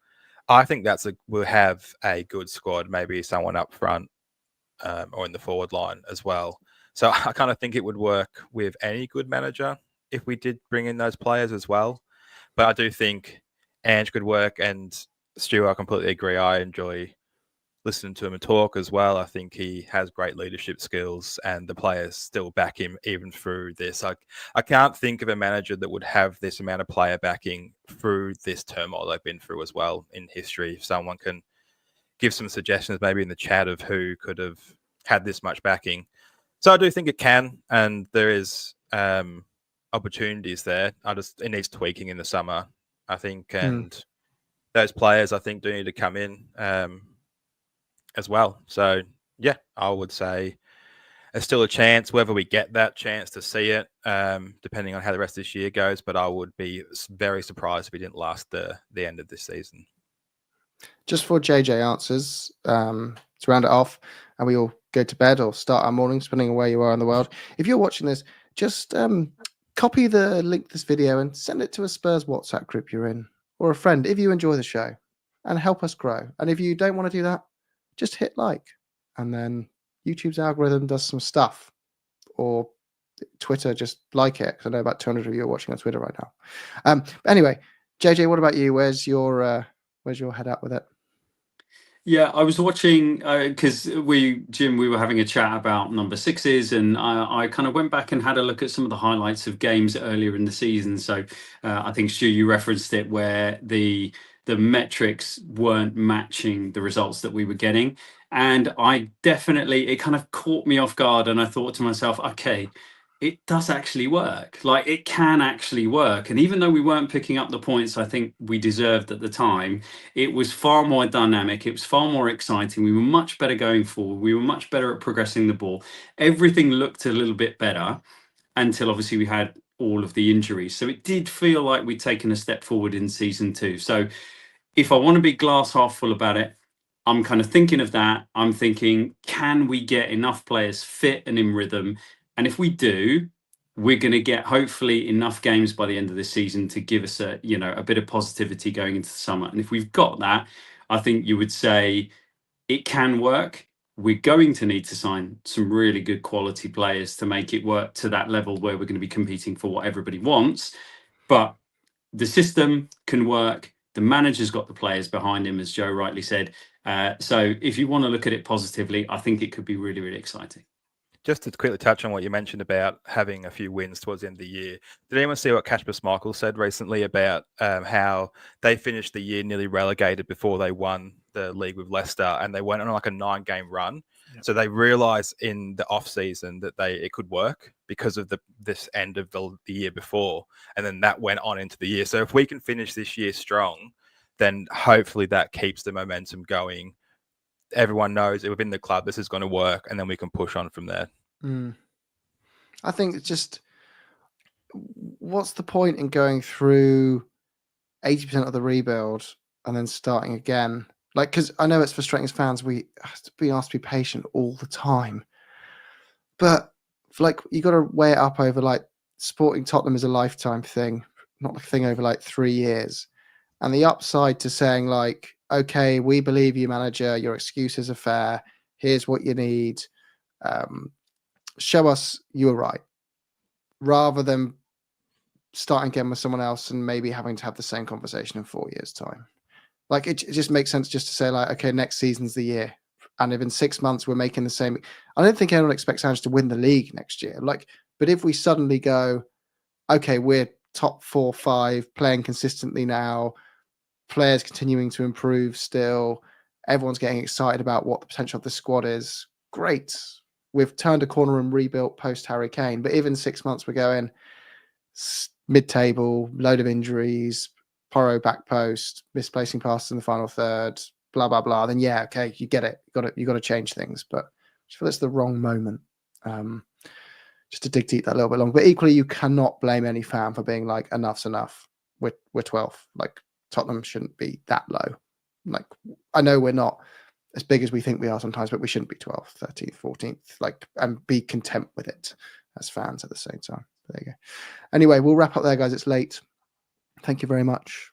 I think we'll have a good squad, maybe someone up front or in the forward line as well. So I kind of think it would work with any good manager if we did bring in those players as well. But I do think Ange could work, and Stu, I completely agree. I enjoy listening to him and talk as well. I think he has great leadership skills, and the players still back him even through this. I can't think of a manager that would have this amount of player backing through this turmoil they've been through as well in history. If someone can give some suggestions maybe in the chat of who could have had this much backing. So I do think it can, and there is opportunities there. It needs tweaking in the summer, I think, and those players, I think, do need to come in as well. So, yeah, I would say there's still a chance, whether we get that chance to see it, depending on how the rest of this year goes. But I would be very surprised if we didn't last the end of this season. Just for JJ answers, to round it off, and we all go to bed or start our mornings, depending on where you are in the world. If you're watching this, just copy the link to this video and send it to a Spurs WhatsApp group you're in, or a friend if you enjoy the show, and help us grow. And if you don't want to do that, just hit like, and then YouTube's algorithm does some stuff, or Twitter, just like it, because I know about 200 of you are watching on Twitter right now. Anyway, JJ, what about you? Where's your head at with it? Yeah, I was watching because Jim, we were having a chat about number sixes, and I kind of went back and had a look at some of the highlights of games earlier in the season. So I think Stu, you referenced it where the metrics weren't matching the results that we were getting, and it kind of caught me off guard, and I thought to myself, okay, it does actually work. Like, it can actually work, and even though we weren't picking up the points I think we deserved at the time, it was far more dynamic. It was far more exciting. We were much better going forward. We were much better at progressing the ball. Everything looked a little bit better until obviously we had all of the injuries. So it did feel like we'd taken a step forward in season 2. So if I want to be glass half full about it, I'm kind of thinking of that. I'm thinking, can we get enough players fit and in rhythm? And if we do, we're going to get hopefully enough games by the end of this season to give us a bit of positivity going into the summer. And if we've got that, I think you would say it can work. We're going to need to sign some really good quality players to make it work to that level where we're going to be competing for what everybody wants. But the system can work. The manager's got the players behind him, as Joe rightly said. So if you want to look at it positively, I think it could be really, really exciting. Just to quickly touch on what you mentioned about having a few wins towards the end of the year, did anyone see what Kasper Schmeichel said recently about how they finished the year nearly relegated before they won the league with Leicester, and they went on like a 9-game run? Yep. So they realised in the off season that it could work because of this end of the year before, and then that went on into the year. So if we can finish this year strong, then hopefully that keeps the momentum going. Everyone knows within the club this is going to work, and then we can push on from there. I think it's just, what's the point in going through 80% of the rebuild and then starting again? Like, because I know it's frustrating as fans, we have to be asked to be patient all the time, but like, you got to weigh it up over, like, supporting Tottenham is a lifetime thing, not a thing over like 3 years. And the upside to saying, like, okay, we believe you, manager, your excuses are fair, here's what you need, show us you were right, rather than starting again with someone else and maybe having to have the same conversation in 4 years' time. Like, it just makes sense just to say, like, okay, next season's the year, and if in 6 months we're making the same, I don't think anyone expects Ange to win the league next year. Like, but if we suddenly go, okay, we're top 4, 5, playing consistently now, players continuing to improve still, everyone's getting excited about what the potential of the squad is, great. We've turned a corner and rebuilt post Harry Kane. But even 6 months we're going mid-table, load of injuries, Porro back post, misplacing passes in the final third, blah blah blah. Then yeah, okay, you get it. You got to change things. But I feel it's the wrong moment. Just to dig deep that little bit long. But equally, you cannot blame any fan for being like, enough's enough. We're 12th. Like, Tottenham shouldn't be that low. Like, I know we're not as big as we think we are sometimes, but we shouldn't be 12th, 13th, 14th, like, and be content with it as fans at the same time. There you go. Anyway, we'll wrap up there, guys. It's late. Thank you very much.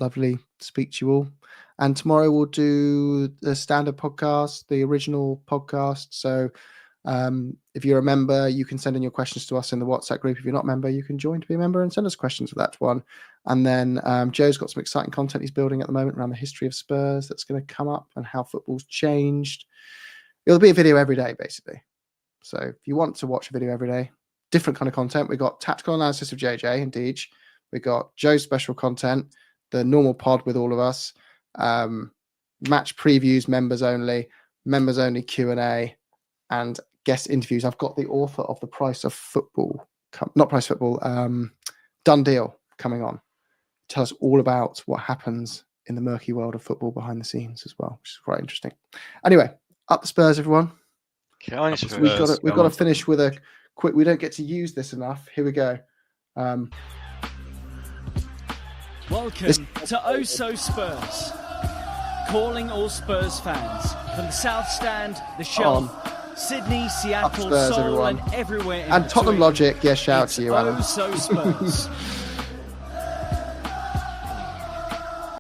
Lovely to speak to you all. And tomorrow we'll do the standard podcast, the original podcast. So if you're a member, you can send in your questions to us in the WhatsApp group. If you're not a member, you can join to be a member and send us questions for that one. And then Joe's got some exciting content he's building at the moment around the history of Spurs that's going to come up and how football's changed. It'll be a video every day, basically. So if you want to watch a video every day, different kind of content. We've got tactical analysis of JJ and Deej. We've got Joe's special content, the normal pod with all of us, match previews, members only Q&A, and guest interviews. I've got the author of The Price of Football, Done Deal, coming on. Tell us all about what happens in the murky world of football behind the scenes as well, which is quite interesting. Anyway, up the Spurs, everyone. We've got to finish with a quick. We don't get to use this enough. Here we go. Welcome to Oh So Spurs. Calling all Spurs fans from the South Stand, the Shelf, Sydney, Seattle, Spurs, Seoul, everyone. and everywhere in and Tottenham between. Logic. Yes, shout out It's to you, Alan. Oh So Spurs.